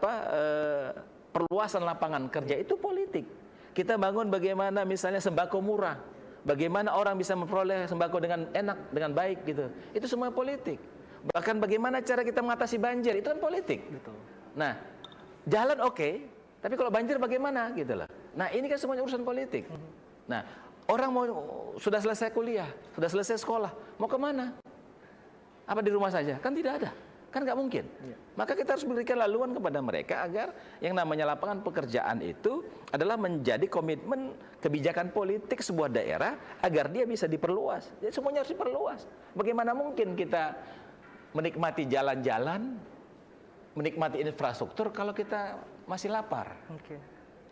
perluasan lapangan kerja itu politik. Kita bangun bagaimana misalnya sembako murah, bagaimana orang bisa memperoleh sembako dengan enak, dengan baik gitu. Itu semua politik. Bahkan bagaimana cara kita mengatasi banjir itu kan politik. Betul. Nah, jalan oke, tapi kalau banjir bagaimana gitu loh. Nah, ini kan semuanya urusan politik. Nah, orang sudah selesai kuliah, sudah selesai sekolah, mau kemana? Apa di rumah saja? Kan tidak ada. Kan nggak mungkin. Maka kita harus berikan laluan kepada mereka agar yang namanya lapangan pekerjaan itu adalah menjadi komitmen kebijakan politik sebuah daerah agar dia bisa diperluas. Jadi semuanya harus diperluas. Bagaimana mungkin kita menikmati jalan-jalan, menikmati infrastruktur kalau kita masih lapar?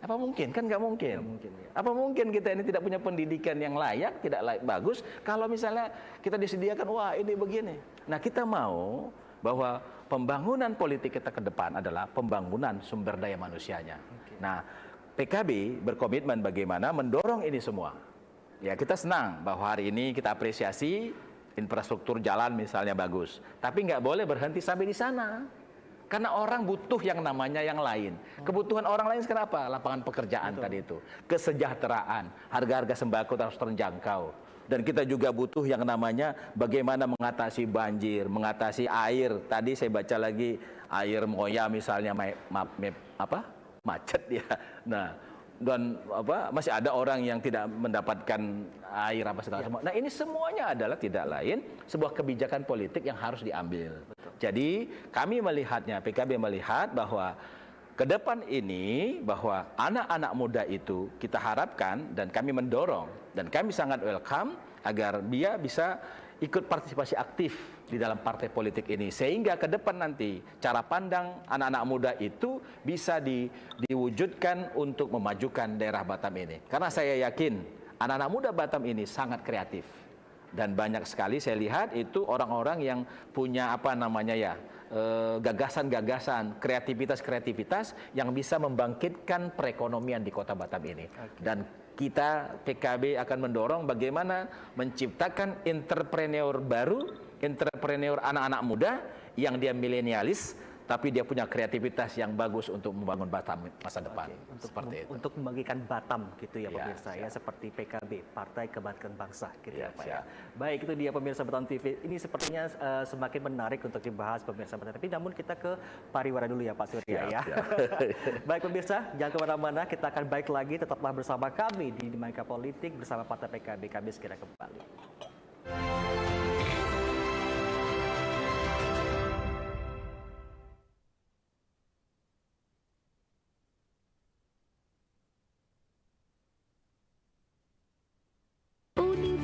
Apa mungkin? Kan nggak mungkin. Apa mungkin kita ini tidak punya pendidikan yang layak, tidak bagus, kalau misalnya kita disediakan, wah ini begini. Nah, kita mau bahwa pembangunan politik kita ke depan adalah pembangunan sumber daya manusianya. Nah, PKB berkomitmen bagaimana mendorong ini semua. Ya, kita senang bahwa hari ini kita apresiasi infrastruktur jalan misalnya bagus. Tapi nggak boleh berhenti sampai di sana. Karena orang butuh yang namanya yang lain. Kebutuhan orang lain sekarang apa? Lapangan pekerjaan tadi itu. Kesejahteraan. Harga-harga sembako harus terjangkau. Dan kita juga butuh yang namanya bagaimana mengatasi banjir, mengatasi air. Tadi saya baca lagi air Moya misalnya macet ya. Nah, dan masih ada orang yang tidak mendapatkan air segala macam. Nah, ini semuanya adalah tidak lain sebuah kebijakan politik yang harus diambil. Jadi kami melihatnya, PKB melihat bahwa ke depan ini bahwa anak-anak muda itu kita harapkan dan kami mendorong dan kami sangat welcome agar dia bisa ikut partisipasi aktif di dalam partai politik ini sehingga ke depan nanti cara pandang anak-anak muda itu bisa diwujudkan untuk memajukan daerah Batam ini. Karena saya yakin anak-anak muda Batam ini sangat kreatif dan banyak sekali saya lihat itu orang-orang yang punya gagasan-gagasan, kreativitas yang bisa membangkitkan perekonomian di Kota Batam ini. Dan kita PKB akan mendorong bagaimana menciptakan entrepreneur baru, entrepreneur anak-anak muda yang dia milenialis tapi dia punya kreativitas yang bagus untuk membangun Batam masa depan. Seperti itu. Untuk membagikan Batam gitu ya pemirsa ya, seperti PKB, Partai Kebangkitan Bangsa gitu ya Pak ya. Siap. Baik, itu dia pemirsa Batam TV. Ini sepertinya semakin menarik untuk dibahas pemirsa Batam TV. Namun kita ke pariwara dulu ya Pak Surya ya. Baik pemirsa, jangan kemana-mana. Kita akan balik lagi. Tetaplah bersama kami di Dinamika Politik bersama Partai PKB. Kami segera kembali.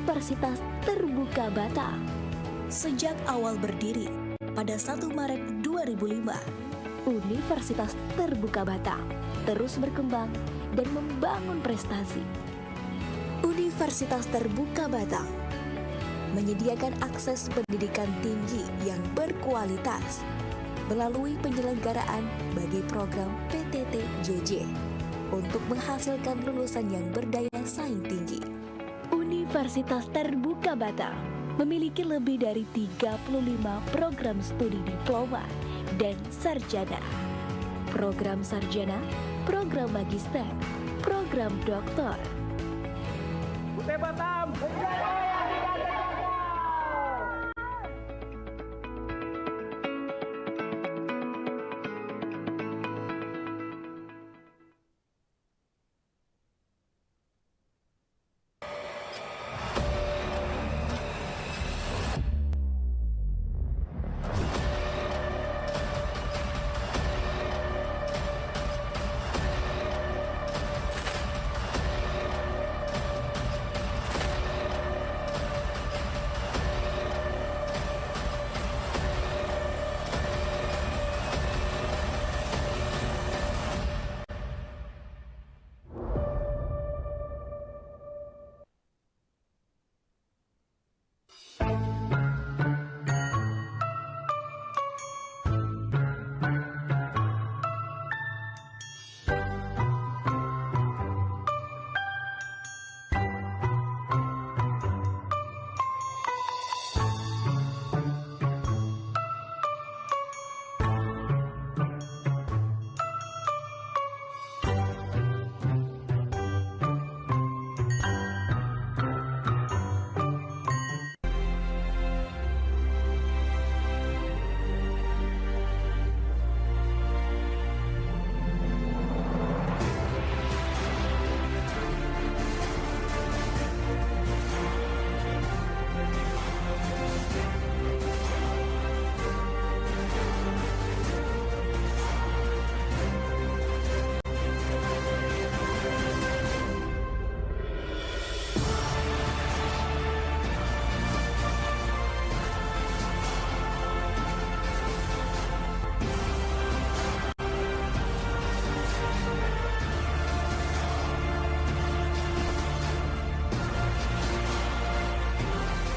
Universitas Terbuka Batam. Sejak awal berdiri pada 1 Maret 2005, Universitas Terbuka Batam terus berkembang dan membangun prestasi. Universitas Terbuka Batam menyediakan akses pendidikan tinggi yang berkualitas melalui penyelenggaraan bagi program PTT-JJ untuk menghasilkan lulusan yang berdaya saing tinggi. Universitas Terbuka Batam memiliki lebih dari 35 program studi diploma dan sarjana. Program sarjana, program magister, program doktor.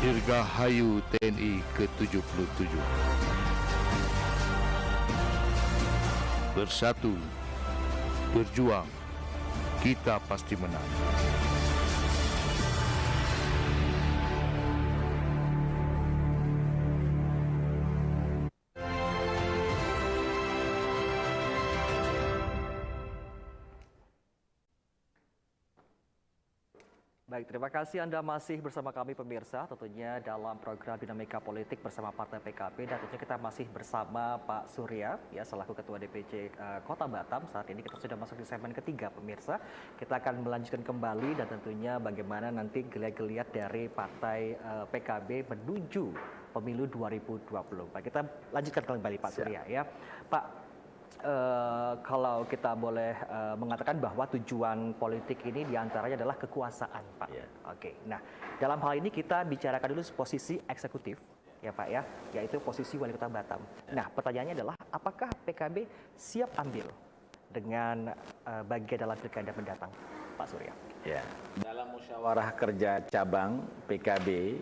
Dirgahayu TNI ke-77. Bersatu, berjuang, kita pasti menang. Baik, terima kasih Anda masih bersama kami pemirsa, tentunya dalam program Dinamika Politik bersama Partai PKB, dan tentunya kita masih bersama Pak Surya, ya selaku Ketua DPC Kota Batam. Saat ini kita sudah masuk di segmen ketiga pemirsa. Kita akan melanjutkan kembali dan tentunya bagaimana nanti geliat-geliat dari Partai PKB menuju pemilu 2024. Kita lanjutkan kembali Pak Surya ya. Pak, kalau kita boleh mengatakan bahwa tujuan politik ini diantaranya adalah kekuasaan, Pak. Ya. Oke. Nah, dalam hal ini kita bicarakan dulu posisi eksekutif, ya Pak ya, yaitu posisi Wali Kota Batam. Nah, pertanyaannya adalah apakah PKB siap ambil dengan bagian dalam pilkada mendatang, Pak Surya? Ya, dalam musyawarah kerja cabang PKB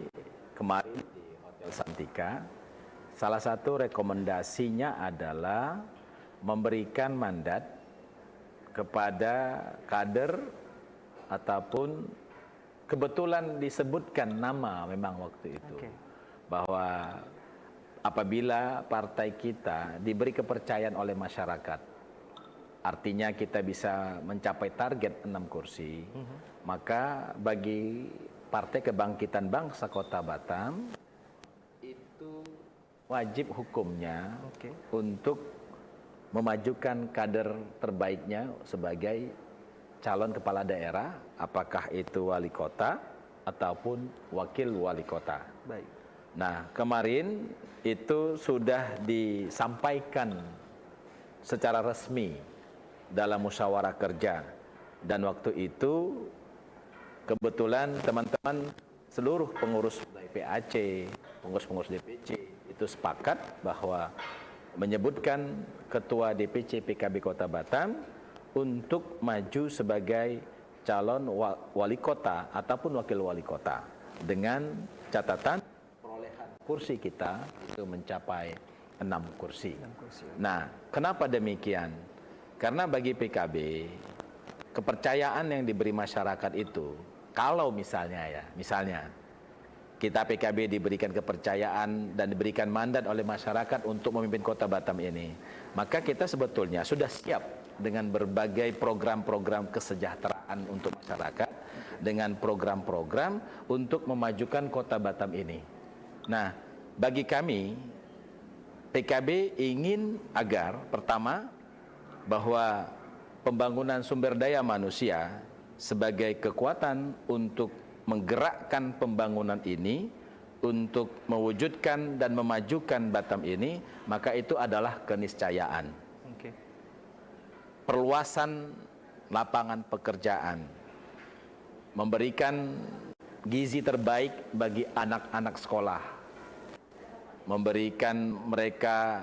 kemarin di Hotel Santika, salah satu rekomendasinya adalah memberikan mandat kepada kader ataupun kebetulan disebutkan nama memang waktu itu, bahwa apabila partai kita diberi kepercayaan oleh masyarakat, artinya kita bisa mencapai target 6 kursi, maka bagi Partai Kebangkitan Bangsa Kota Batam itu wajib hukumnya untuk memajukan kader terbaiknya sebagai calon kepala daerah, apakah itu wali kota ataupun wakil wali kota. Baik. Nah, kemarin itu sudah disampaikan secara resmi dalam musyawarah kerja, dan waktu itu kebetulan teman-teman seluruh pengurus PAC, pengurus-pengurus DPC itu sepakat bahwa menyebutkan Ketua DPC PKB Kota Batam untuk maju sebagai calon wali kota ataupun wakil wali kota, dengan catatan perolehan kursi kita itu mencapai 6 kursi. Nah, kenapa demikian? Karena bagi PKB, kepercayaan yang diberi masyarakat itu, kalau misalnya kita PKB diberikan kepercayaan dan diberikan mandat oleh masyarakat untuk memimpin Kota Batam ini, maka kita sebetulnya sudah siap dengan berbagai program-program kesejahteraan untuk masyarakat, dengan program-program untuk memajukan Kota Batam ini. Nah, bagi kami PKB ingin agar pertama bahwa pembangunan sumber daya manusia sebagai kekuatan untuk menggerakkan pembangunan ini, untuk mewujudkan dan memajukan Batam ini, maka itu adalah keniscayaan. Oke. Perluasan lapangan pekerjaan, memberikan gizi terbaik bagi anak-anak sekolah, memberikan mereka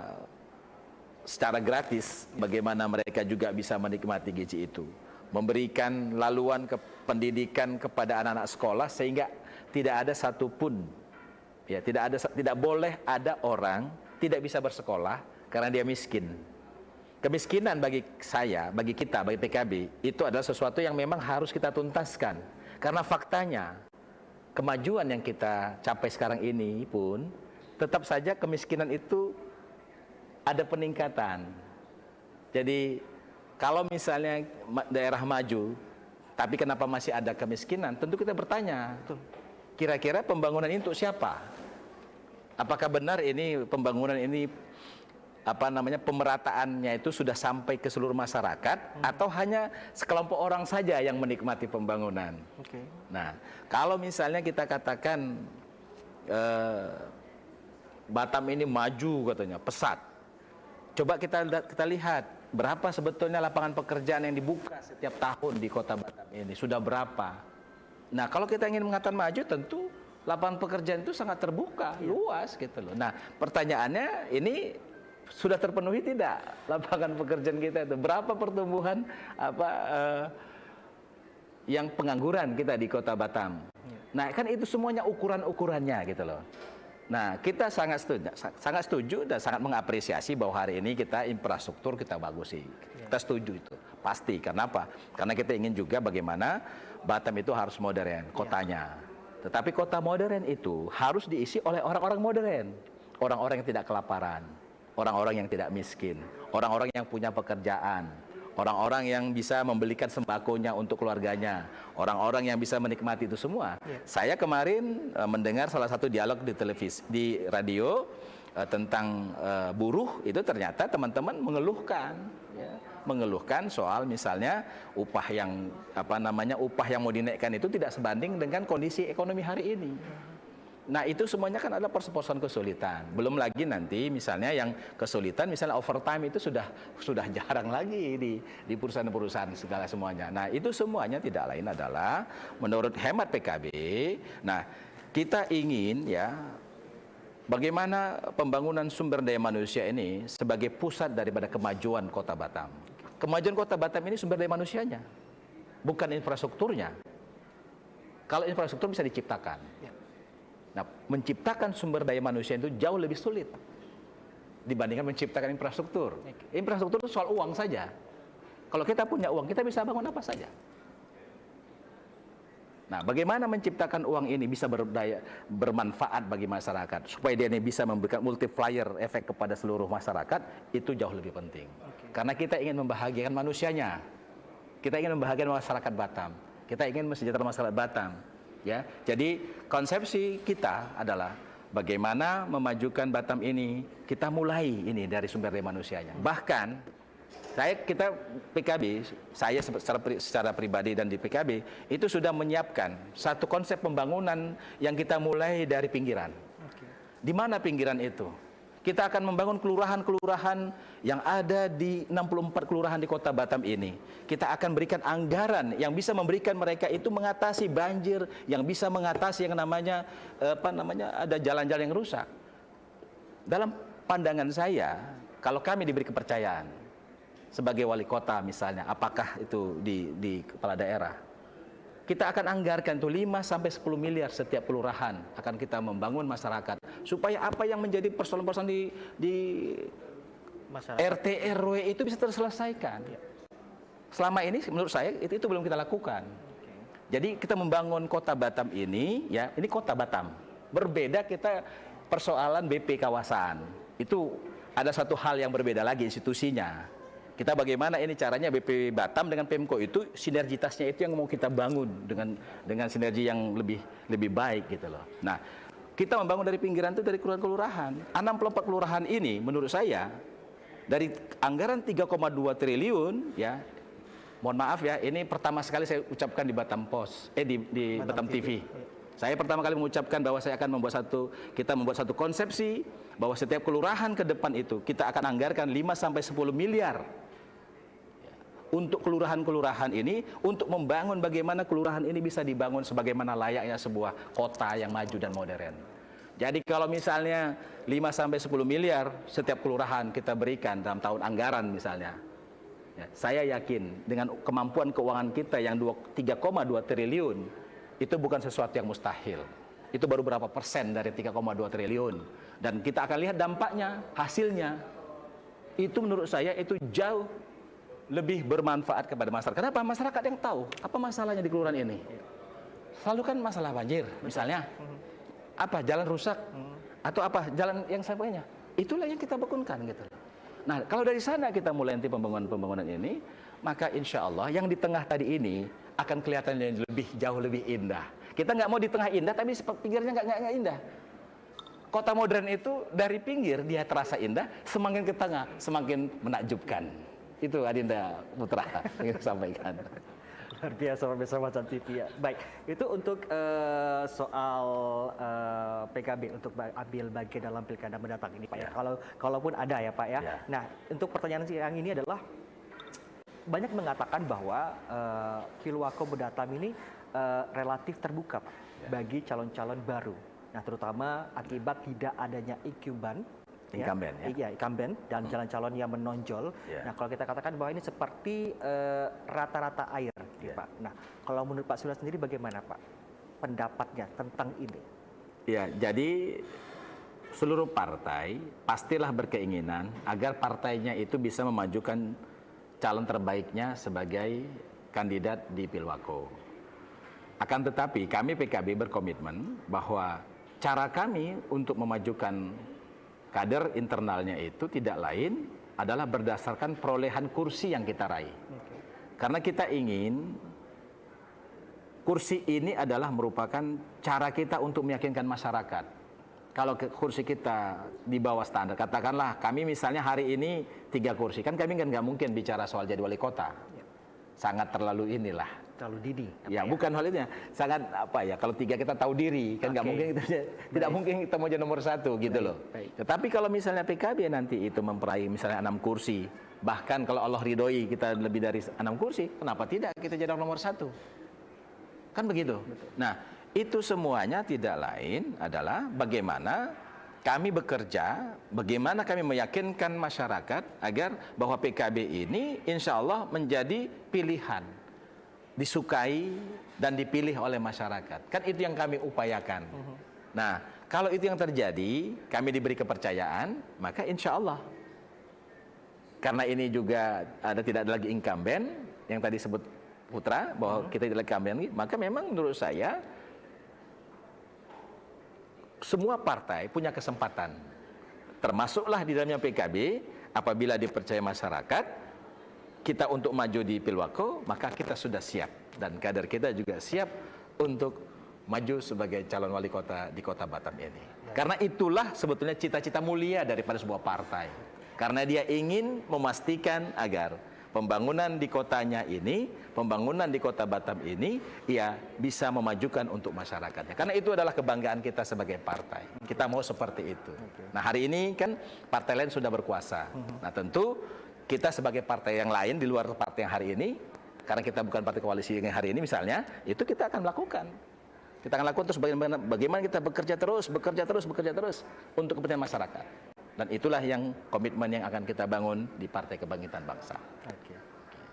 secara gratis bagaimana mereka juga bisa menikmati gizi itu, memberikan laluan pendidikan kepada anak-anak sekolah sehingga tidak ada satupun, ya, tidak boleh ada orang tidak bisa bersekolah karena dia miskin. Kemiskinan bagi saya, bagi kita, bagi PKB itu adalah sesuatu yang memang harus kita tuntaskan, karena faktanya kemajuan yang kita capai sekarang ini pun tetap saja kemiskinan itu ada peningkatan. Jadi kalau misalnya daerah maju, tapi kenapa masih ada kemiskinan? Tentu kita bertanya, kira-kira pembangunan ini untuk siapa? Apakah benar ini pembangunan ini pemerataannya itu sudah sampai ke seluruh masyarakat, atau hanya sekelompok orang saja yang menikmati pembangunan? Oke. Nah, kalau misalnya kita katakan Batam ini maju katanya, pesat. Coba kita lihat berapa sebetulnya lapangan pekerjaan yang dibuka setiap tahun di Kota Batam ini, sudah berapa? Nah, kalau kita ingin mengatakan maju, tentu lapangan pekerjaan itu sangat terbuka, luas gitu loh. Nah, pertanyaannya ini sudah terpenuhi tidak lapangan pekerjaan kita itu? Berapa pertumbuhan yang pengangguran kita di Kota Batam? Nah, kan itu semuanya ukuran-ukurannya gitu loh. Nah, kita sangat setuju dan sangat mengapresiasi bahwa hari ini kita infrastruktur kita bagus sih. Kita setuju itu, pasti. Karena apa? Karena kita ingin juga bagaimana Batam itu harus modern, kotanya. Tetapi kota modern itu harus diisi oleh orang-orang modern. Orang-orang yang tidak kelaparan, orang-orang yang tidak miskin, orang-orang yang punya pekerjaan, orang-orang yang bisa membelikan sembakonya untuk keluarganya, orang-orang yang bisa menikmati itu semua. Saya kemarin mendengar salah satu dialog di televisi, di radio tentang buruh, itu ternyata teman-teman mengeluhkan soal misalnya upah yang upah yang mau dinaikkan itu tidak sebanding dengan kondisi ekonomi hari ini. Nah, itu semuanya kan adalah persoalan kesulitan. Belum lagi nanti misalnya yang kesulitan, misalnya overtime itu sudah jarang lagi di perusahaan-perusahaan segala semuanya. Nah, itu semuanya tidak lain adalah menurut hemat PKB. Nah, kita ingin ya bagaimana pembangunan sumber daya manusia ini sebagai pusat daripada kemajuan Kota Batam. Kemajuan Kota Batam ini sumber daya manusianya, bukan infrastrukturnya. Kalau infrastruktur bisa diciptakan. Nah, menciptakan sumber daya manusia itu jauh lebih sulit dibandingkan menciptakan infrastruktur. Infrastruktur itu soal uang saja. Kalau kita punya uang, kita bisa bangun apa saja. Nah, bagaimana menciptakan uang ini bisa bermanfaat bagi masyarakat, supaya dia ini bisa memberikan multiplier efek kepada seluruh masyarakat, itu jauh lebih penting. Karena kita ingin membahagiakan manusianya. Kita ingin membahagiakan masyarakat Batam. Kita ingin mensejahterakan masyarakat Batam. Ya, jadi konsepsi kita adalah bagaimana memajukan Batam ini. Kita mulai ini dari sumber daya manusianya. Bahkan kita PKB, saya secara pribadi dan di PKB itu sudah menyiapkan satu konsep pembangunan yang kita mulai dari pinggiran. Di mana pinggiran itu? Kita akan membangun kelurahan-kelurahan yang ada di 64 kelurahan di Kota Batam ini. Kita akan berikan anggaran yang bisa memberikan mereka itu mengatasi banjir, yang bisa mengatasi yang namanya ada jalan-jalan yang rusak. Dalam pandangan saya, kalau kami diberi kepercayaan sebagai wali kota misalnya, apakah itu di kepala daerah, kita akan anggarkan tuh 5 sampai 10 miliar setiap kelurahan akan kita membangun masyarakat supaya apa yang menjadi persoalan-persoalan di masyarakat. RT RW itu bisa terselesaikan. Selama ini menurut saya itu belum kita lakukan. Jadi kita membangun Kota Batam ini, ya, ini Kota Batam. Berbeda kita persoalan BP kawasan. Itu ada satu hal yang berbeda lagi institusinya. Kita bagaimana ini caranya BP Batam dengan Pemko itu sinergitasnya itu yang mau kita bangun dengan sinergi yang lebih baik gitu loh. Nah, kita membangun dari pinggiran itu dari kelurahan. 64 kelurahan ini menurut saya dari anggaran 3,2 triliun ya. Mohon maaf ya, ini pertama sekali saya ucapkan di Batam Pos, di Batam TV. Saya pertama kali mengucapkan bahwa saya akan kita membuat satu konsepsi bahwa setiap kelurahan ke depan itu kita akan anggarkan 5 sampai 10 miliar untuk kelurahan-kelurahan ini untuk membangun bagaimana kelurahan ini bisa dibangun sebagaimana layaknya sebuah kota yang maju dan modern. Jadi kalau misalnya 5 sampai 10 miliar setiap kelurahan kita berikan dalam tahun anggaran misalnya. Ya, saya yakin dengan kemampuan keuangan kita yang 3,2 triliun itu bukan sesuatu yang mustahil. Itu baru berapa persen dari 3,2 triliun. Dan kita akan lihat dampaknya, hasilnya. Itu menurut saya itu jauh lebih bermanfaat kepada masyarakat. Kenapa? Masyarakat yang tahu apa masalahnya di kelurahan ini. Selalu kan masalah banjir, misalnya. Apa? Jalan rusak. Atau apa? Jalan yang sebagainya. Itulah yang kita bekunkan gitu. Nah, kalau dari sana kita mulai nanti pembangunan ini, maka insya Allah yang di tengah tadi ini akan kelihatan jauh lebih indah. Kita nggak mau di tengah indah, tapi pinggirnya nggak indah. Kota modern itu dari pinggir dia terasa indah, semakin ke tengah semakin menakjubkan. Itu Adinda Putra ingin sampaikan. Luar biasa pemirsa Batam TV ya. Baik, itu untuk soal PKB untuk ambil bagian dalam pilkada mendatang ini Pak ya. Kalaupun ada ya Pak ya. Nah, untuk pertanyaan yang ini adalah banyak mengatakan bahwa Pilwako Batam ini relatif terbuka Pak bagi calon-calon baru. Nah, terutama akibat tidak adanya incumbent dan calon-calon yang menonjol. Nah, kalau kita katakan bahwa ini seperti rata-rata air, Pak. Nah, kalau menurut Pak Surya sendiri bagaimana, Pak, pendapatnya tentang ini? Ya, jadi seluruh partai pastilah berkeinginan agar partainya itu bisa memajukan calon terbaiknya sebagai kandidat di Pilwako. Akan tetapi kami PKB berkomitmen bahwa cara kami untuk memajukan kader internalnya itu tidak lain adalah berdasarkan perolehan kursi yang kita raih. Karena kita ingin kursi ini adalah merupakan cara kita untuk meyakinkan masyarakat. Kalau kursi kita di bawah standar, katakanlah kami misalnya hari ini 3 kursi, kan kami kan nggak mungkin bicara soal jadi wali kota. Sangat terlalu terlalu dini. Bukan hal itu ya. Sangat kalau 3 kita tahu diri, kan nggak mungkin tidak mungkin kita mau jadi nomor 1 gitu loh. Tetapi kalau misalnya PKB nanti itu memperaih misalnya 6 kursi, bahkan kalau Allah ridhoi kita lebih dari 6 kursi, kenapa tidak kita jadi nomor 1? Kan begitu. Nah, itu semuanya tidak lain adalah bagaimana kami bekerja, bagaimana kami meyakinkan masyarakat agar bahwa PKB ini insya Allah menjadi pilihan, disukai dan dipilih oleh masyarakat. Kan itu yang kami upayakan. Nah, kalau itu yang terjadi, kami diberi kepercayaan, maka insya Allah. Karena ini juga tidak ada lagi incumbent, yang tadi sebut Putra, bahwa kita tidak lagi incumbent, maka memang menurut saya, semua partai punya kesempatan. Termasuklah di dalamnya PKB, apabila dipercaya masyarakat, kita untuk maju di Pilwako, maka kita sudah siap. Dan kader kita juga siap untuk maju sebagai calon wali kota di kota Batam ini. Karena itulah sebetulnya cita-cita mulia daripada sebuah partai. Karena dia ingin memastikan agar pembangunan di kotanya ini, pembangunan di kota Batam ini, ia bisa memajukan untuk masyarakatnya. Karena itu adalah kebanggaan kita sebagai partai. Kita mau seperti itu. Nah, hari ini kan partai lain sudah berkuasa. Nah, tentu kita sebagai partai yang lain di luar partai yang hari ini, karena kita bukan partai koalisi yang hari ini misalnya, itu kita akan melakukan. Kita akan lakukan terus bagaimana kita bekerja terus untuk kepentingan masyarakat. Dan itulah yang komitmen yang akan kita bangun di Partai Kebangkitan Bangsa.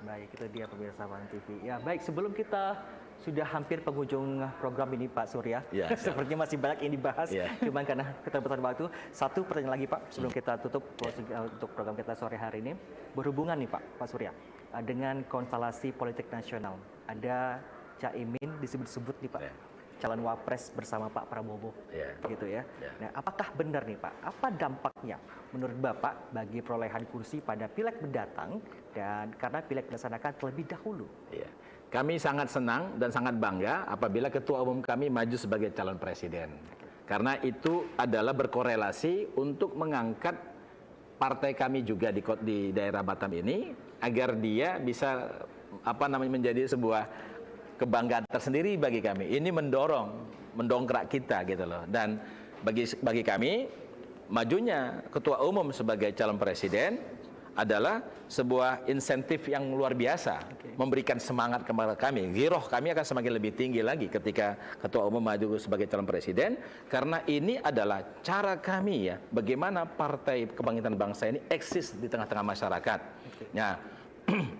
Baik, itu dia pemirsa Batam TV. Ya, baik, sebelum kita sudah hampir penghujung program ini Pak Surya. Sepertinya masih banyak yang dibahas, cuman karena keterbatasan waktu. Satu pertanyaan lagi Pak, sebelum kita tutup untuk program kita sore hari ini. Berhubungan nih Pak Surya, dengan konstelasi politik nasional. Ada Caimin disebut-sebut nih Pak. calon wapres bersama Pak Prabowo, Ya. gitu ya. Ya. Nah, apakah benar nih Pak? Apa dampaknya menurut Bapak bagi perolehan kursi pada pileg mendatang dan karena pileg dilaksanakan terlebih dahulu? Iya. Kami sangat senang dan sangat bangga apabila ketua umum kami maju sebagai calon presiden. Karena itu adalah berkorelasi untuk mengangkat partai kami juga di daerah Batam ini agar dia bisa menjadi sebuah kebanggaan tersendiri bagi kami. Ini mendongkrak kita gitu loh. Dan bagi kami majunya ketua umum sebagai calon presiden adalah sebuah insentif yang luar biasa, memberikan semangat kepada kami. Giroh kami akan semakin lebih tinggi lagi ketika ketua umum maju sebagai calon presiden, karena ini adalah cara kami ya, bagaimana Partai Kebangkitan Bangsa ini eksis di tengah-tengah masyarakat. Nah,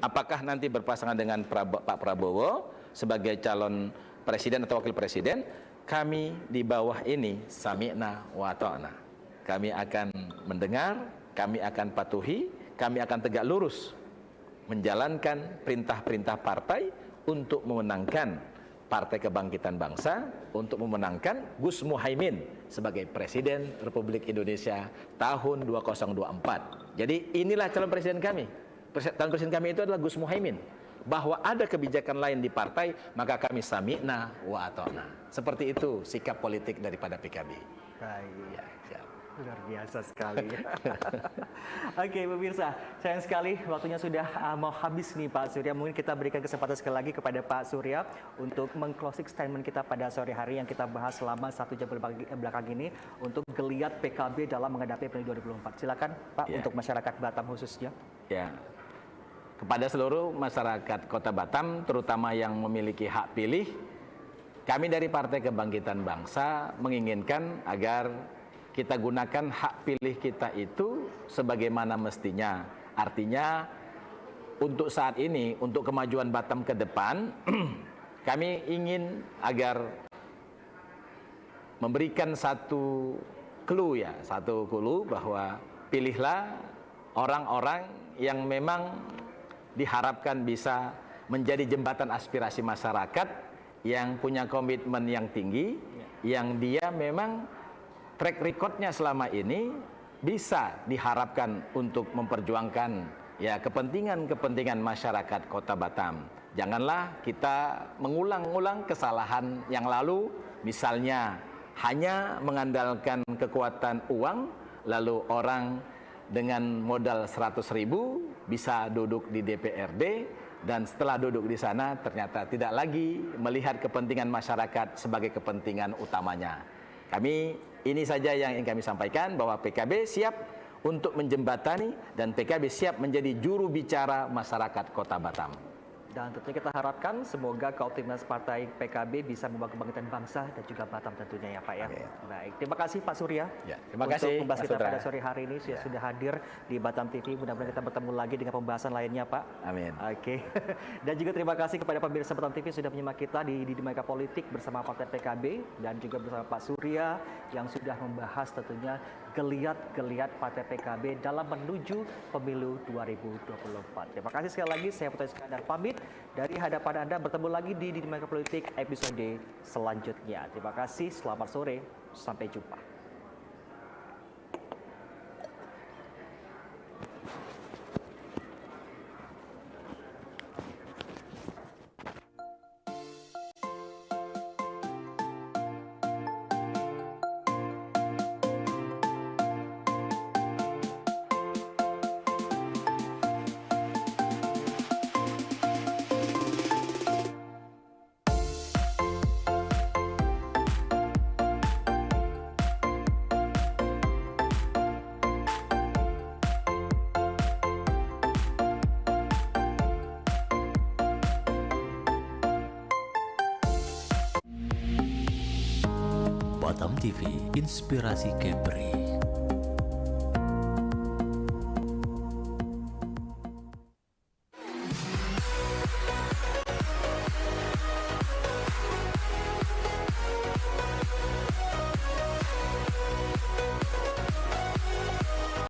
apakah nanti berpasangan dengan Pak Prabowo sebagai calon presiden atau wakil presiden, kami di bawah ini sami'na wa ta'na. Kami akan mendengar, kami akan patuhi, kami akan tegak lurus menjalankan perintah-perintah partai untuk memenangkan Partai Kebangkitan Bangsa, untuk memenangkan Gus Muhaimin sebagai Presiden Republik Indonesia tahun 2024. Jadi inilah calon presiden kami. Calon presiden kami itu adalah Gus Muhaimin. Bahwa ada kebijakan lain di partai, maka kami sami'na wa ata'na. Seperti itu sikap politik daripada PKB. Baik. Ya, siap. Luar biasa sekali. Oke, pemirsa, sayang sekali waktunya sudah mau habis nih Pak Surya. Mungkin kita berikan kesempatan sekali lagi kepada Pak Surya untuk meng-closing statement kita pada sore hari yang kita bahas selama 1 jam belakang ini untuk geliat PKB dalam menghadapi pemilu 2024. Silakan Pak, Ya. untuk masyarakat Batam khususnya. Ya. Kepada seluruh masyarakat Kota Batam, terutama yang memiliki hak pilih, kami dari Partai Kebangkitan Bangsa menginginkan agar kita gunakan hak pilih kita itu sebagaimana mestinya. Artinya untuk saat ini, untuk kemajuan Batam ke depan, kami ingin agar memberikan satu clue bahwa pilihlah orang-orang yang memang diharapkan bisa menjadi jembatan aspirasi masyarakat yang punya komitmen yang tinggi, yang dia memang track recordnya selama ini bisa diharapkan untuk memperjuangkan ya kepentingan masyarakat Kota Batam. Janganlah kita mengulang-ulang kesalahan yang lalu, misalnya hanya mengandalkan kekuatan uang, lalu orang dengan modal 100.000 bisa duduk di DPRD, dan setelah duduk di sana ternyata tidak lagi melihat kepentingan masyarakat sebagai kepentingan utamanya. Ini saja yang ingin kami sampaikan, bahwa PKB siap untuk menjembatani dan PKB siap menjadi juru bicara masyarakat Kota Batam. Dan tentunya kita harapkan semoga keoptimis Partai PKB bisa membawa kebangkitan bangsa dan juga Batam tentunya ya Pak ya. Amin. Baik, terima kasih Pak Surya. Ya, terima kasih, untuk membahas Mas kita Sudra. pada sore hari ini sudah hadir di Batam TV. Mudah-mudahan kita bertemu lagi dengan pembahasan lainnya Pak. Amin. Oke. Dan juga terima kasih kepada pemirsa Batam TV sudah menyimak kita di Dinamika Politik bersama Partai PKB dan juga bersama Pak Surya yang sudah membahas tentunya geliat-geliat Partai PKB dalam menuju pemilu 2024. Terima kasih sekali lagi, saya Putra Iskandar pamit dari hadapan Anda, bertemu lagi di Dinamika Politik episode selanjutnya. Terima kasih, selamat sore, sampai jumpa. Batam TV, inspirasi Kepri.